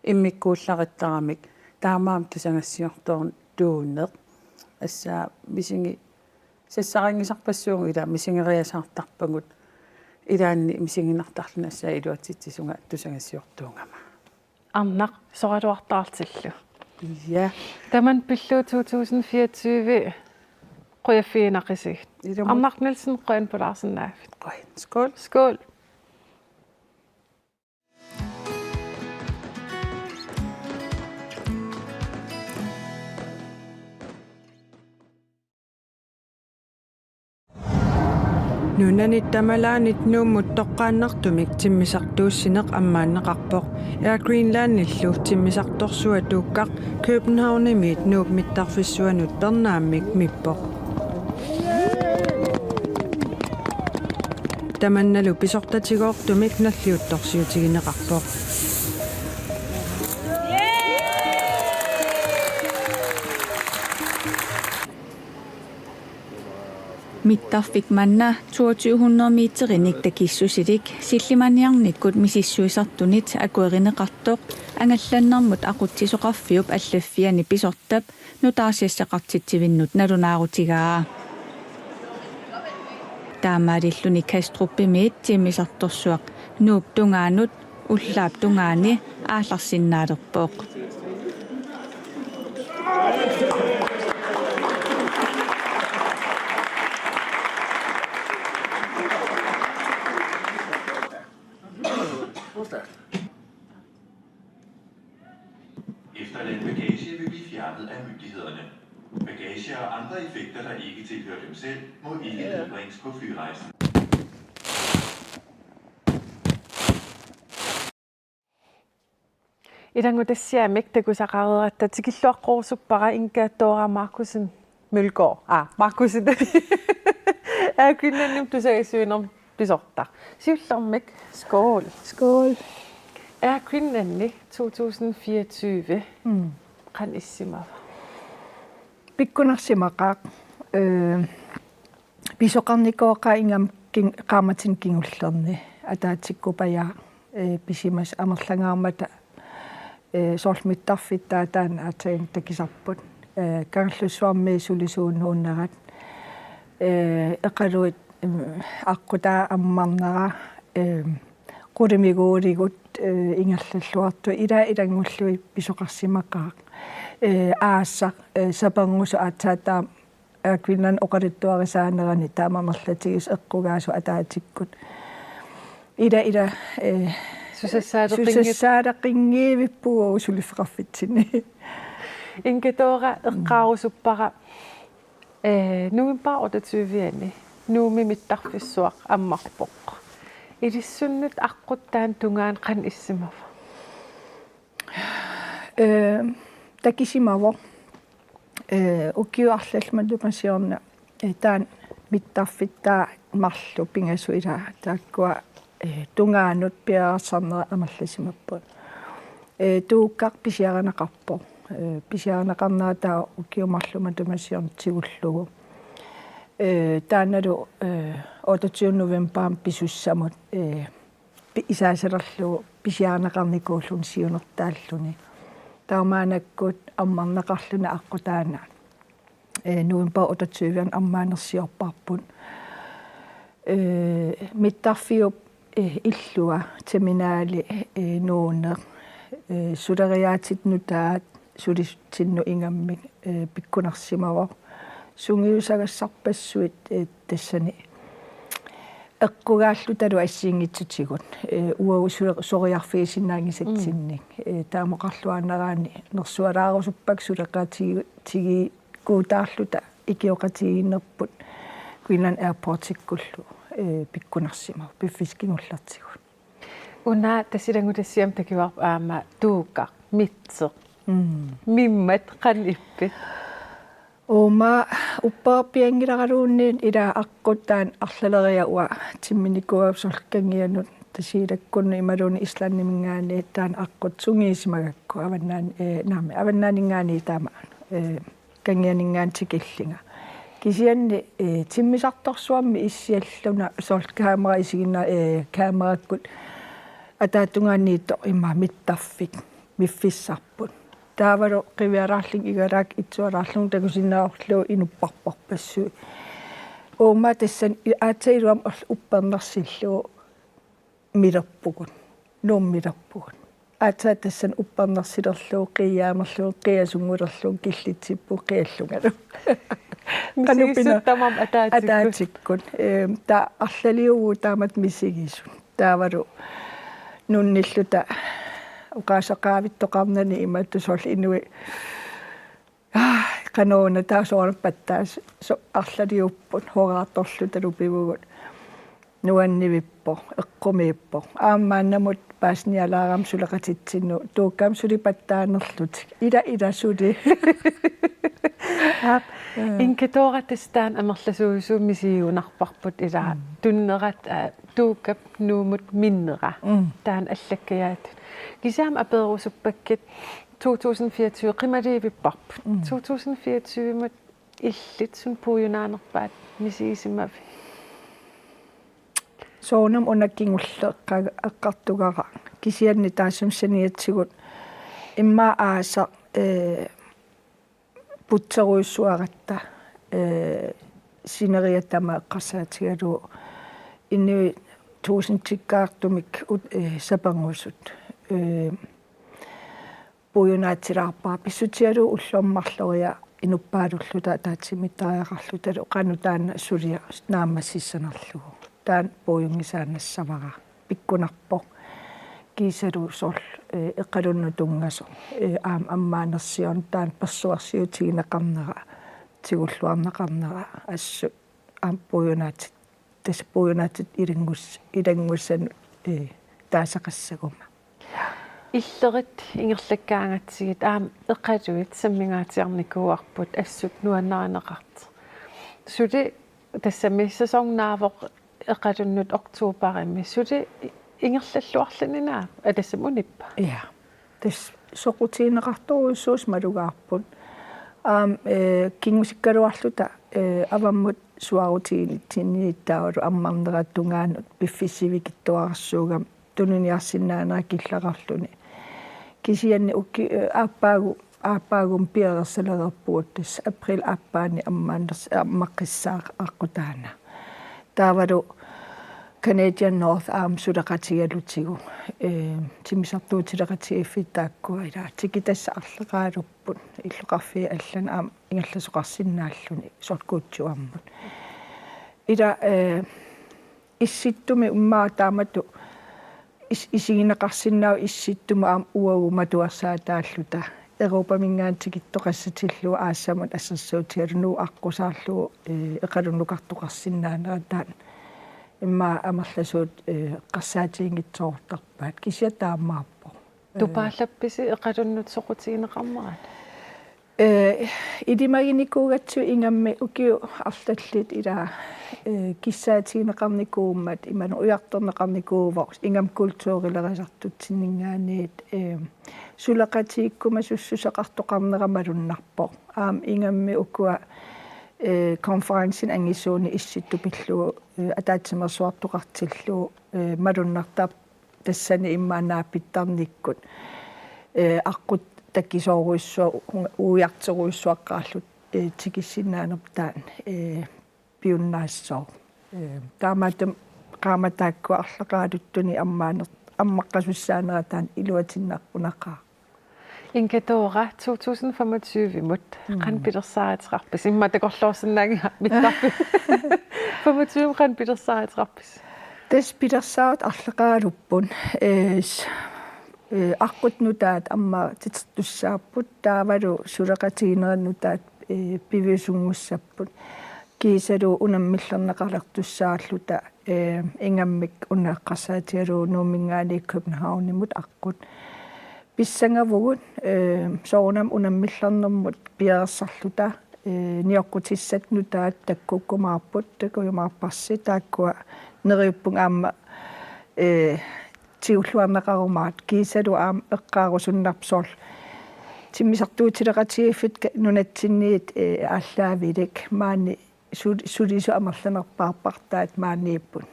иммиккууллариттарамик таамаам тусангассиорторн туунеқ ассаа мисинги сассарингисарпассуун ила мисингериасаартарпагут илаанни мисингинартарлуна ассаа илуатситсисунга тусангассиортуунгама
арнақ соралуартаартиллу
ja
таман пиллу 2024 qoyafiinaqisig arnaq Nielsen qoyan pulaarsinnaafit
qoyan skål
skål
Nunanit tamalaanit nuummut toqqaannartumik timmisartuussineq ammaanneqarpoq Air Greenlandillu timmisartorsuat tuukkaq Københavnimiit nuup mittarfissuanut pernaamik mippoq Tamannalu pisortatigoortumik nalliuttorsiutigineqarpoq
Mittaffik manna 2200 meterinik takissusilik sillimaniarnikkut misissuisartunit akuerineqartoq angallannermut aqutsisoqarfiup allaffiani pisortap nutaasiassaqartitsivinnut nalunaarutigaa taamaalilluni kastruppimiit tiimisartorsuaq nuup tungaanut ullaap tungaani aallarsinnaalerpoq
Efterladt bagage vil blive fjernet af myndighederne. Bagage og andre effekter, der ikke tilhører dem selv, må ikke medbringes på flyrejsen.
Idangudassiamik takusaqareeratta tikilluaqqoorsuppara inkaattoora Markusen Mølgaard. Markusen. Aakynnannum tusagasuunerm pisorta. Siullermik. Skål.
Skål.
Aakynnanni 2024. Qan issimava.
Pikkunarsimaqaaq pisoqarnikoqa ingam qaamatin kingullerni ataatikkupaja pisimas amerlangaarmata soormittarfittaa taana atain takisarput kangerlussuarmi sulisuunnuunnerat eqaluit aqutaa ammarnera qurimiguuligut ingerlalluartu ilangullui pisoqarsimaqaaq aassa sapangusu atsaata kvinnan oqarittuarisaanerani taamamerlatigis eqqugaasu ataatikkut ila susassaadaqingiivippugu usulifqarfitsini
inkatoora eqqaarusuppara nuimpaa otatsuviani nuumimittarfissuaq ammarpoq ilissunnut aqquttaan tungaan qan issimava
takisimavo ukiuarlalmatupasiorna taan mittarfittaa marlu pingasu ila taakkua tungaanut piarsarnera amallassimappu tuukkaq pisiaranaqarpo pisiaranaqarnaataa ukiumarlumatupasiorn tigullugu taanalu 28 november pisussamut isaasererlugu pisiaranaqarnikuullun siunertaalluni taumaanakkut ammarnaqarluna aqqutaana november 28 ammaanersiorparpun mittarfiup illua seminaali nuune suleriaatit nutaat sulistinnu ingammik pikkunarsimavo sungiusagassarpassuit tassani eqqugaallu talu assiingitsutigut uagu soriarfiisinnaangisatsinnik taamoqarluanneraani nersualaarusupak suleqaatigi kuutaarluta ikioqatigiinnerput Queensland Airportikkullu pikkunarsimav piffiskinullartigut
una tasilangutassiam takivar aama tuukkaq mitseq mimmat qanippit
Oma uppaappiangilaraluunniin ila aqquttaan arlaleriaua timminikuapsorkangianut tasiilakkunnu imaluuni islannimingaani taan aqqut sungiisimagakku avannaaninngaani taama kangianingaan tikillinga kisianni timmisartorsuammi issialluna soorkaamera isiginna kaamerakkut ataatungaanniitto imma mittaffik miffissarput taavalu qiviaraarling igalaak itsualaarlung takusinnaorlu inupparparpassu ooma tassan aatsailuam uppernersillu milerpugut nuummilerpugut aatsaa tassan uppernersilerlu qiyyaamerlu qiyasungulerlu killitsippu qiallungalu
misisuttamam
ataatikkut ta arlaliugu taamat misigisun taavalu nunnilluta uqaasaqaavittoqarnani imattusorl inui qanoona taasoorpattaas arlaliupput horaattorluta lupivugut nuannivippo eqqumiippo aammaannamut paasnialaaram suleqatitsinnu tuukkaam sulipаттaanerlut ila suli
inkatoratastaan amerlasuusuummisiunarparput ila tunnerat tuukkap nuumut minnera taan allakkayaatut kisaam apeerusuppakkat 2024 qimaliivipparput 2024 mut illit sun puujunaanerpaat misiisimavi
soonam unakkingulle eqqartugara kisianni taassum saniatsigut imma aasa putseruissuaratta sineriatama eqqarsaatigalu inni tuusintikkaartumik sapanguusut puujunaatsilaarpaa pissutialu ullormarloria inuppaalulluta taatsimittariaqarlutalu qanutaanna sulia naammassissanerlugu taan puujungisaannassavara pikkunarpo kiisalu sol eqqalunnutungaso aam ammaanersion taan persuarsiutigineqarnera tigulluarneqarnera assu aam puujunaatit tas puujunaatit ilangussan taasaqassaguma
иллерит ингерлаккаангатсигит аам эққалуит саммингаатиарникууарпут ассут нуаннаанеқарт сули тассами сесоннаавоқ эққалуннут октообаримми сули ингерллаллуарланинаа алассам униппа
я тас соқутиинеқарторуйссуус малугаарпут аам кингусиккалуарлута аваммут суарутиинитсиннииттаавалу аммарнератунгаанут пиффисивикиттуарсуугам тунуниарсинаанаа киллақарлуни кисианни укки ааппаагум пиерерсалерерпуут тас април ааппаани аммаанерс аммаққиссаа аққутаана таавалу Canadian North Arm сулеқатигалутигу тимисартуутилеқатигиффиттааккуа ила тикитасса арлеқаалуппут иллоқарфи аллана аам ингерласоқарсинааллуни соркуутсуармут ила исситтуми уммаа таамату исигинеқарсиннаау исситтума аам уагума туарсаатааллута Европамингаантикиттоқассатиллу аассамут ассерсуутигалунуу аққусаарлуу эқалуннукартоқарсинаанера таан имма амерласуут қарсаатиингитсоортарпаат кисиатааммаарпо
тупааллапписи эқалуннут соқутигинеқармарат
идимагиникуугатсу ингамми укиу арлаллит ила киссаатигинеқарникууммат иману уярторнеқарникуувоқ ингам культуурилерисартутсиннингаанит сулеқатииккума суссусеқартоқарнерамалуннарпо аам ингамми укуа конференсин ангисууни исситту пиллуу атаатсимерсуартоқартиллуу малуннартаап тассани иммаанаа питтарниккут аққут таккисооруиссуа уиартеруиссуаққаарлут тикиссиннаанерп таан пиуннаассоо таамаатам qaamataakku арлеqaaluttuni аммаққасуссаанера таан илуатиннарпунақаа
Inkatoora 2025 mut qan pilersaatiqarpis imma takorluorsinnaagi mittarpi 25 qan pilersaatiqarpis
tas pilersaat arleqaaluppun аққутнутаат амма титертуссааппут таавалу сулеқатигинернутаат пивисунгуссаппут кисалу унаммиллернеқалертуссааллута ингаммик унааққарсаатигалу нуумингаани Københavnimut аққут писсангавгут соонам унаммиллернэрмут пиерсарлута ниоққутиссатнутаат таккуккумаарпут такуйумаарпарси тааккуа нериуппун аама тиуллуарнеқарумаат кисалу аама эққаарусуннарпсоорл тиммисартуутилеқатигиффит нунатсинниит ааллаавилик маани сулису амерланерпаарпартаат мааннииппут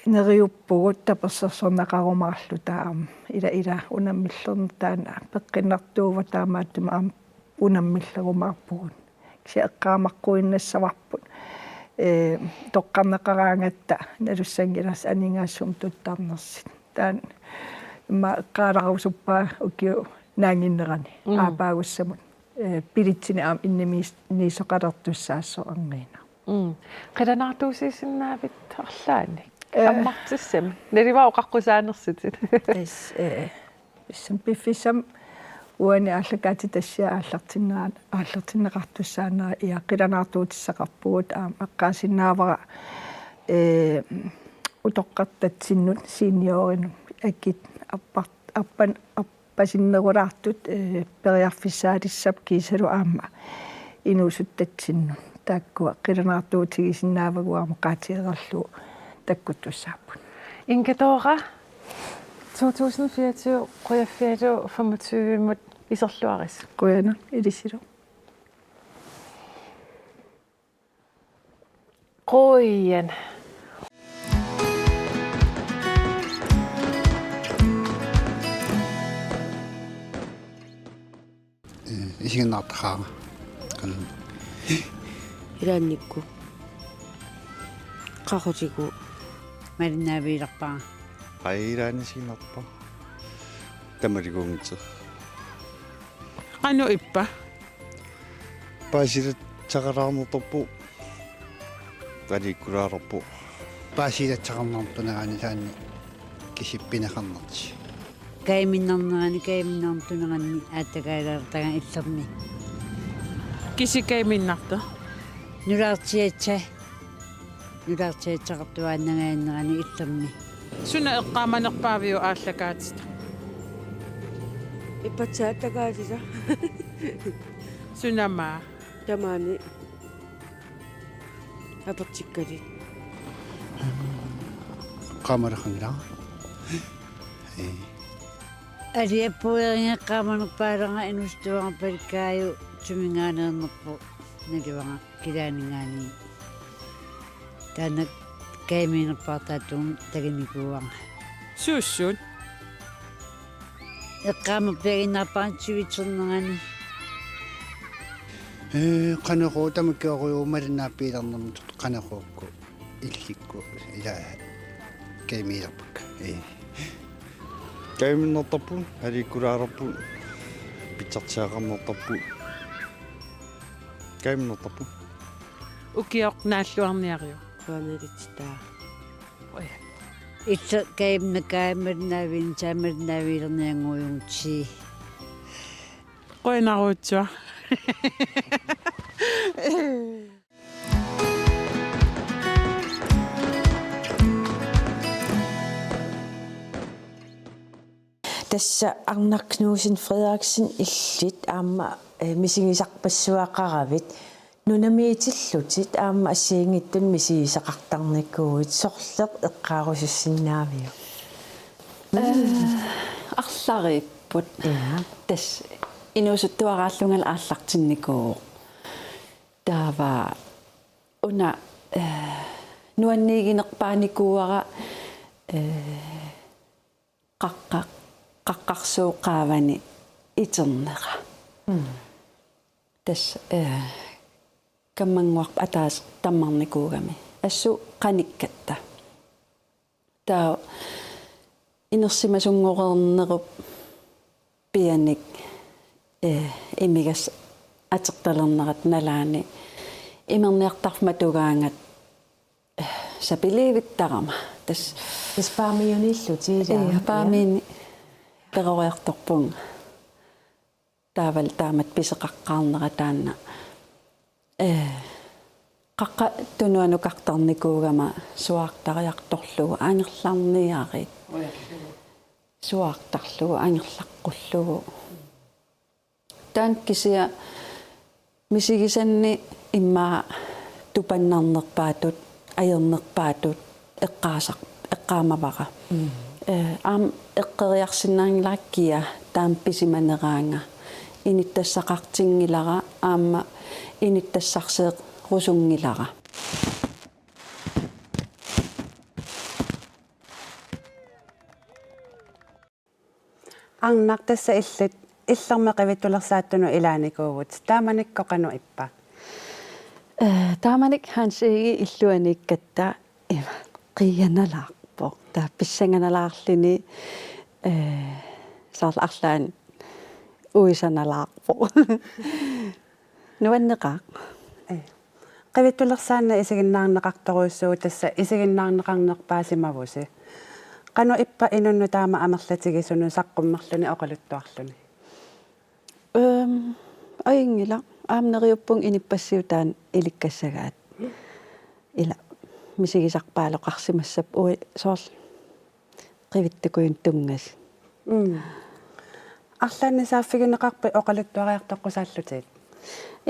нериуппугут таперсерсорнеқарумаарлу таама ила унаммиллернтаана пеққиннартуува таамааттума аама унаммиллерумаарпугут кися эққаамаққуиннассаварпут тоққарнеқараангатта налуссангилас анингассум туттаарнерсит таан имма эққааларусуппаа укиу наангиннерани аапаагуссамут пилитсини аам иннемис нисоқалертуссаассо ангиина
қиланаартуусисиннаавит арлаани аммартиссам наливаа оқаққусаанерситит
писсам уани ааллакаати тассиа ааллертиннеқартуссаанера иа қиланаартуутиссақарпугут аама аққаасиннаавара утоққартатсиннут синиорину аккит аппасиннерулаартут периарфиссаалиссап кисалу аама инуусуттатсиннут тааккуа қиланаартуутигисиннаавагуарма qaatiерерлу таккуттуссааппут
Inkatoora 2024 qoyaffialu 25 mut iserluaris
Quyanner, ilisilu.
qoian
исигиннаартахаа кан
илаанникку qaqutigu малиннаавиилерпаа
qailaanisiginarpa tamaliguungitser
qanu ippa
paasilat taqalaarnertorpu talikkulaalerpu paasilat taqarnertunerani saanni kisippinaqarnerti
kaiminnernerani aattakailaalertaga illerni
kisikaiminnerta
nulaartiatsaqartuaannagaannerani illerni
suna eqqaamanerpaaviu aallakaatista
ippatsaattakaatisa
sunamaa
tamaani apertikkali
qaamarakhangila
алиаппуерингеққааманерпаалерга инустуарпаликкааю тумингааneernerpu налуага килаанигаани танак кайминерпаартаатуум тагиникууага
суuссуут
эққаамаппиагиннарпаатсуитсернерани
qanaquu tamakkiaruumalinnaappiilernermut qanaquukku illikku ila kaimiilerpakka kaiminnertarpu alikkulaarerpu pitsartiaqarnertarpu kaiminnertarpu
ukioq naalluarniario
qanalittaa itsa kaimnakaammalnaavin taamalnaaviilernianguujungti
qoinaruutsua
тасса арнаркнуусин Фредериксен илlit аама мисигисарпассуақаравит нунамиитиллутит аама ассиингиттун мисигисақартарникууит сорлеқ эққаарусуссиннаавиу
арлариппут тас инусуттуарааллунгал ааллартинникуу таава уна нуаннигинерпааникууара qaqqarsuuqqaavani iterneqa tas kammanguarp ataas tammarnikuugami assu qanikkatta taa inersimasungoqernerup pianik imigas atertalernerat nalaani imerniartarmatugaangat sapiliivittarama tas
paamiunillutiila
paamiini peroriartorpunga taaval taamat piseqaqqaarnera taanna qaqqa tunuanukartarnikuugama suaartariartorlugu aangerlarniarit suaartarlugu aangerlaqqullugu taan kisia misigisanni immaa tupannarnerpaatut ajernerpaatut eqqaamavara aam eqqeriarsinnaangilakkia taam pisimaneraanga inittassaqartingilara aamma inittassarseeq rusungilara
арнар тасса иллат иллермеқивиттулерсааттуну илааникуугут тааманиккоқану иппа
тааманик хансиги иллуаниккатта қианалаарпо таа писсанганалаарлини саарлаарлаан уисаналаарпо нуаннеқаа
qivittulersaanna isiginnaarneqartoruussuu tassa isiginnaarneqarnerpaasimavusi qanu ippa inunnu taama amerlatigisunu saqqummerluni oqaluttuarluni
aingila aamneriuppung inippassiutaan ilikkassagaat ila misigisarpaaloqarsimassap ui soorl qivittukuin tungas
арлаанни сааффигинеқарпи оqaluttuariartoqqusaallutit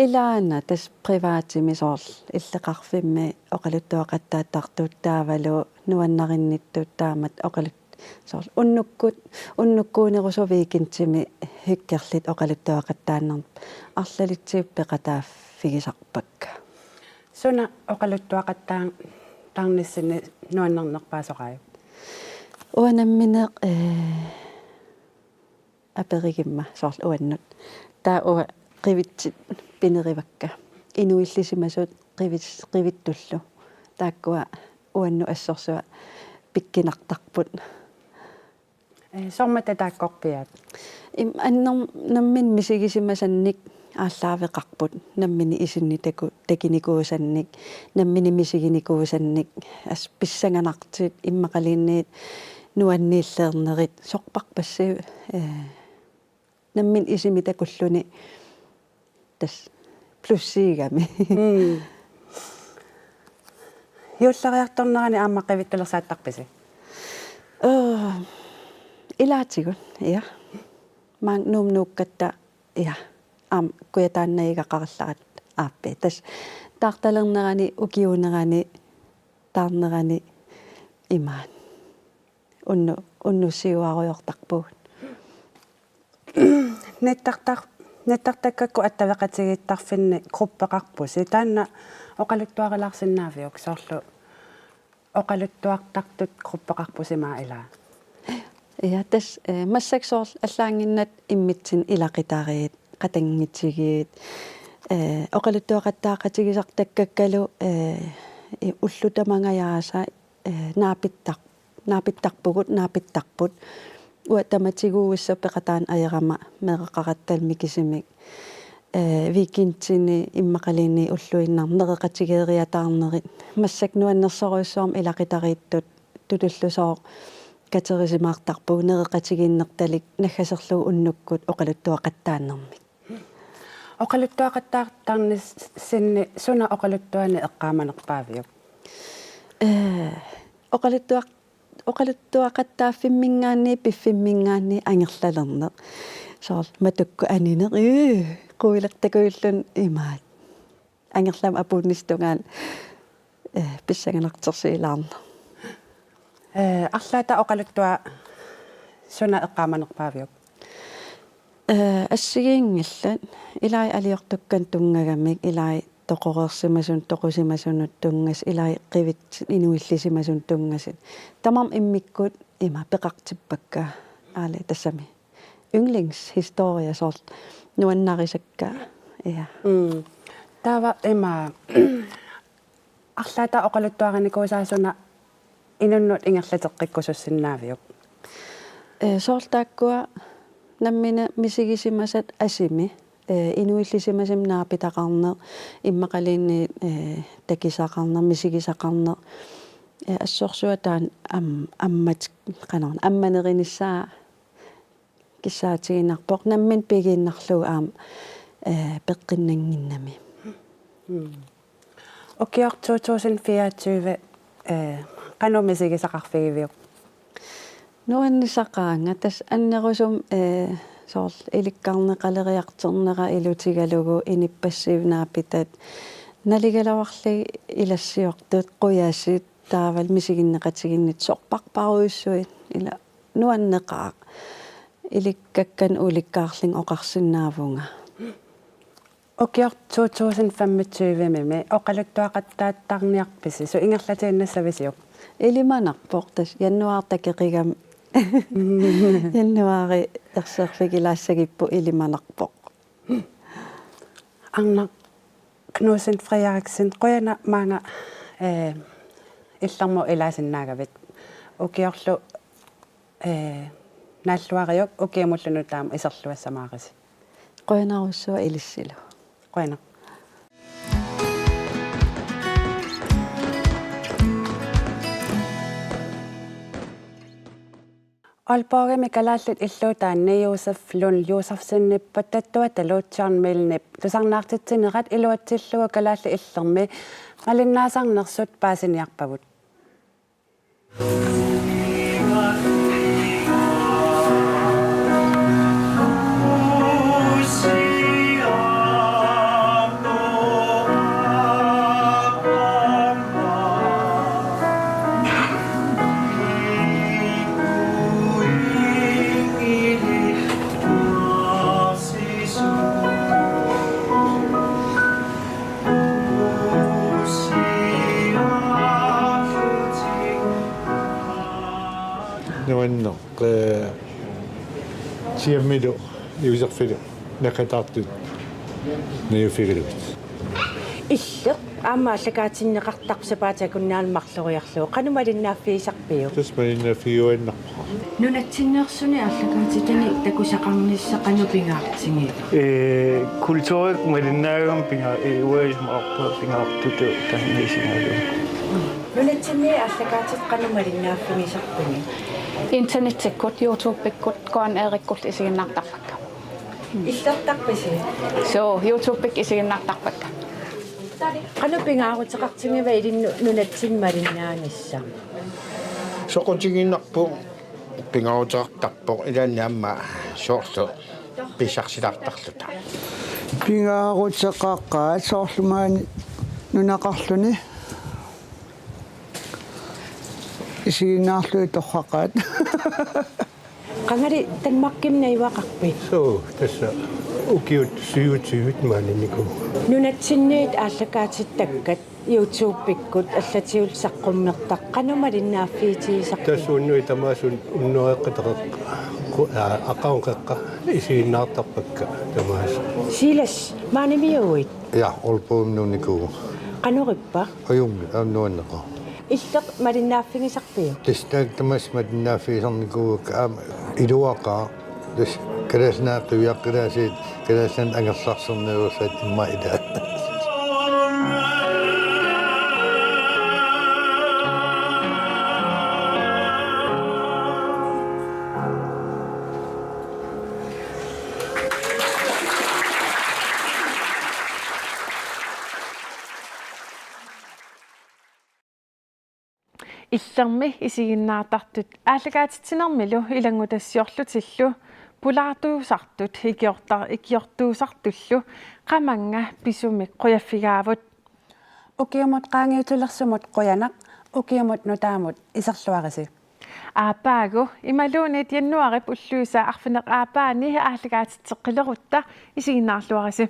ilaana tas privaatimi soorl illeqarfimmi oqaluttuaqattaattartuut taavalu nuannarinnittuut taamat oqalut soorl unnukkuunerusoviikintimi hykkerlit oqaluttuaqattaanner arlalitsiippeqataaffigisarpakka
Suna oqaluttuaqattaang tarnissinni nuannarnerpaasoqaaju.
Uanammineq aperigimma soorl uannut. Taa ua qivitsit pinerivakka. Inuillisimasut qivittullu. Taakkua uannu assorsua pikkinartarput.
Sormata taakkorpiat.
Nammin misigisimasannik ааллаавеқарпут наммини исиннитаку такиникуусанник наммини мисигиникуусанник ас писсанганартит иммақалиинниит нуаннииллеернерит сорпарпассуу наммин исимитакуллуни тас плюссигами
юуллариарторнерани ааммаққивиттулерсааттарписи
илаатигут я маан нуумнууккатта я куятааннаигақаралларат ааппи тас таарталернерани укиунерани таарнерани имаан уннуссиуаруйортарпуут
неттартаккакку аттавеқатигиттарфинни группеқарпуси таанна оқалуттуарилаарсинаафиук соорлу оқалуттуартартут группеқарпусимаа илаа
я тас массаксоорл аллаангиннат иммитсин илақитариит qatangitsigit oqaluttuaqattaaqatigисартаккаккалу уллутамангаjaasa наапиттарпугут наапиттарпут уатаматигууиссо пеқатаан аерама меқақаратталми кисимик викинтини иммақалини уллуиннар неқақатигериатаарнерит массак нуаннерсоруйссуарм илақитарииттут тутуллусоо катерисимаартарпуг неқақатигииннерталик наггасерлуу уннуккут оqaluttuaqattaannermik
оқалуттуақаттаартарнис синни суна оқалуттуани эққааманерпаавиук
оқалуттуақаттааффиммингаанни пиффиммингаанни ангерлалернеқ соор матукку анинеқ қуилертакуиллун имаат ангерлам апууннистунгаан писсаганартерсиилаарна
арлаата оқалуттуа суна эққааманерпаавиук
ассигиингиллат илай алиортуккан тунгагамик илай тоқорерсимасун тоқусимасунут тунгас илай қивит инуиллисимасун тунгасит тамам иммиккут има пеқартиппакка аале тассами yndlingshistoria sort nuannarисакка я
тава има арлаата оқалуттуараникуусаасуна инуннут ингерлатеққиккусуссиннаавиук
соортааккуа наммина мисигисимасат асими инуиллисимасим наапитақарнер иммақалиинни такисақарнер мисигисақарнер ассорсуатаан аммат қанарн амманериниссаа киссаатигинарпоқ наммин пигииннарлуу аам пеққиннангиннами
океор 2024 qanumisigisaqarfigivиук
нуаннисақаанга тас аннерусум соорл иликкарнеқалериартернера илутигалугу иниппассивнаапитат налигалаварли илассиортут қуяасит таавал мисигиннеқатигиннит сорпарпаруйуссуит ила нуаннеқаа иликкаккан уликкаарлин оқарсинаавунга
океор 2025 мими оқалуттуақаттааттарниарписи су ингерлатииннассависиук
илиманарпоқ тас яннуартакеқигам яннуари ерсерфигилаассагиппу илиманарпоқ
арна Knudsen Frederiksen qoyana maanga illarmu ilaasinnаагavit ukiorlu naalluariup ukiamullunu taam iserluassamaarisi
qoyanarussua ilissilu
qoyana Alborgami kalaallut illuutaanni Josef Lund Josefsennippat tattuat taluutsaarmilnip tusarnaartitsinerat iluatsilluga kalaallu illermi malinnaasarnersut paasiniarpavut
Tiemmilo iusarfilu naqataartut niufigilut.
иллеq аамааллакаатиннеқартарпсапаатакуннаалмарлориарлуу qanumalinnaaффиисарпиу
Tasmaninnafiuannarpa.
нунатсиннерсуни аллакаатитани такусақарниссақанупингаартиги
Kulturik малиннаагам пинга уаисмаарпа пингаартуту таннисиналу.
нунатсинни аллакаатит qanumalinnaaффигисарпини
Internettikkut, YouTube-ikkut, koan erikkult isiginnartarpakka.
иллертарписи
So, YouTube-ik isiginnartarpakka.
qanupingaaruteqartingива илинну нунатсиммалиннаанисса
soqutiginnarpu pingaruteqartarpoq ilaanniamma soorlu pisarsilartarluta
Pingaaruteqaqqaat soorlumaani nunaqarluni isiginnaarlui torraqaat
qangari tanmaqqimna iwaqarpi
So tassa ukiut suyutigut maaniniku.
nunatsinniit ааллакаатиттаккат YouTube-иккут аллатиулсаққуммертақ qanumalinnaaффиитигисарпи
Tassuunnu tamaasun unnuaqateqqa aqaunqaqqa isiginnaartarpakka tamaas.
силас маанамиуит
Ja, olpuumnuniku.
qanurippa
Ajungi annuanneqa.
иллеқ малиннааффигисарпиу
Tistak tamas madinnafiisarniku iluaqa dus kalasnaaqiviaqqilaasit kalasnan angerlarserniursat imma ila.
иллерми исигиннаартартут ааллагаатитсинермилу илангутассиорлутиллу пулаартуусартут икиортуусартуллу qamanga pisumik quyaффигаавут
Ukiamut qaangiutullersumut quyanaq ukiamut nutaamut isarluarisi.
аапаагу ималуунит яннуарip уллуиса арфинеq ааpaani ааллагаатитсеққилерутта исигиннаарлуариси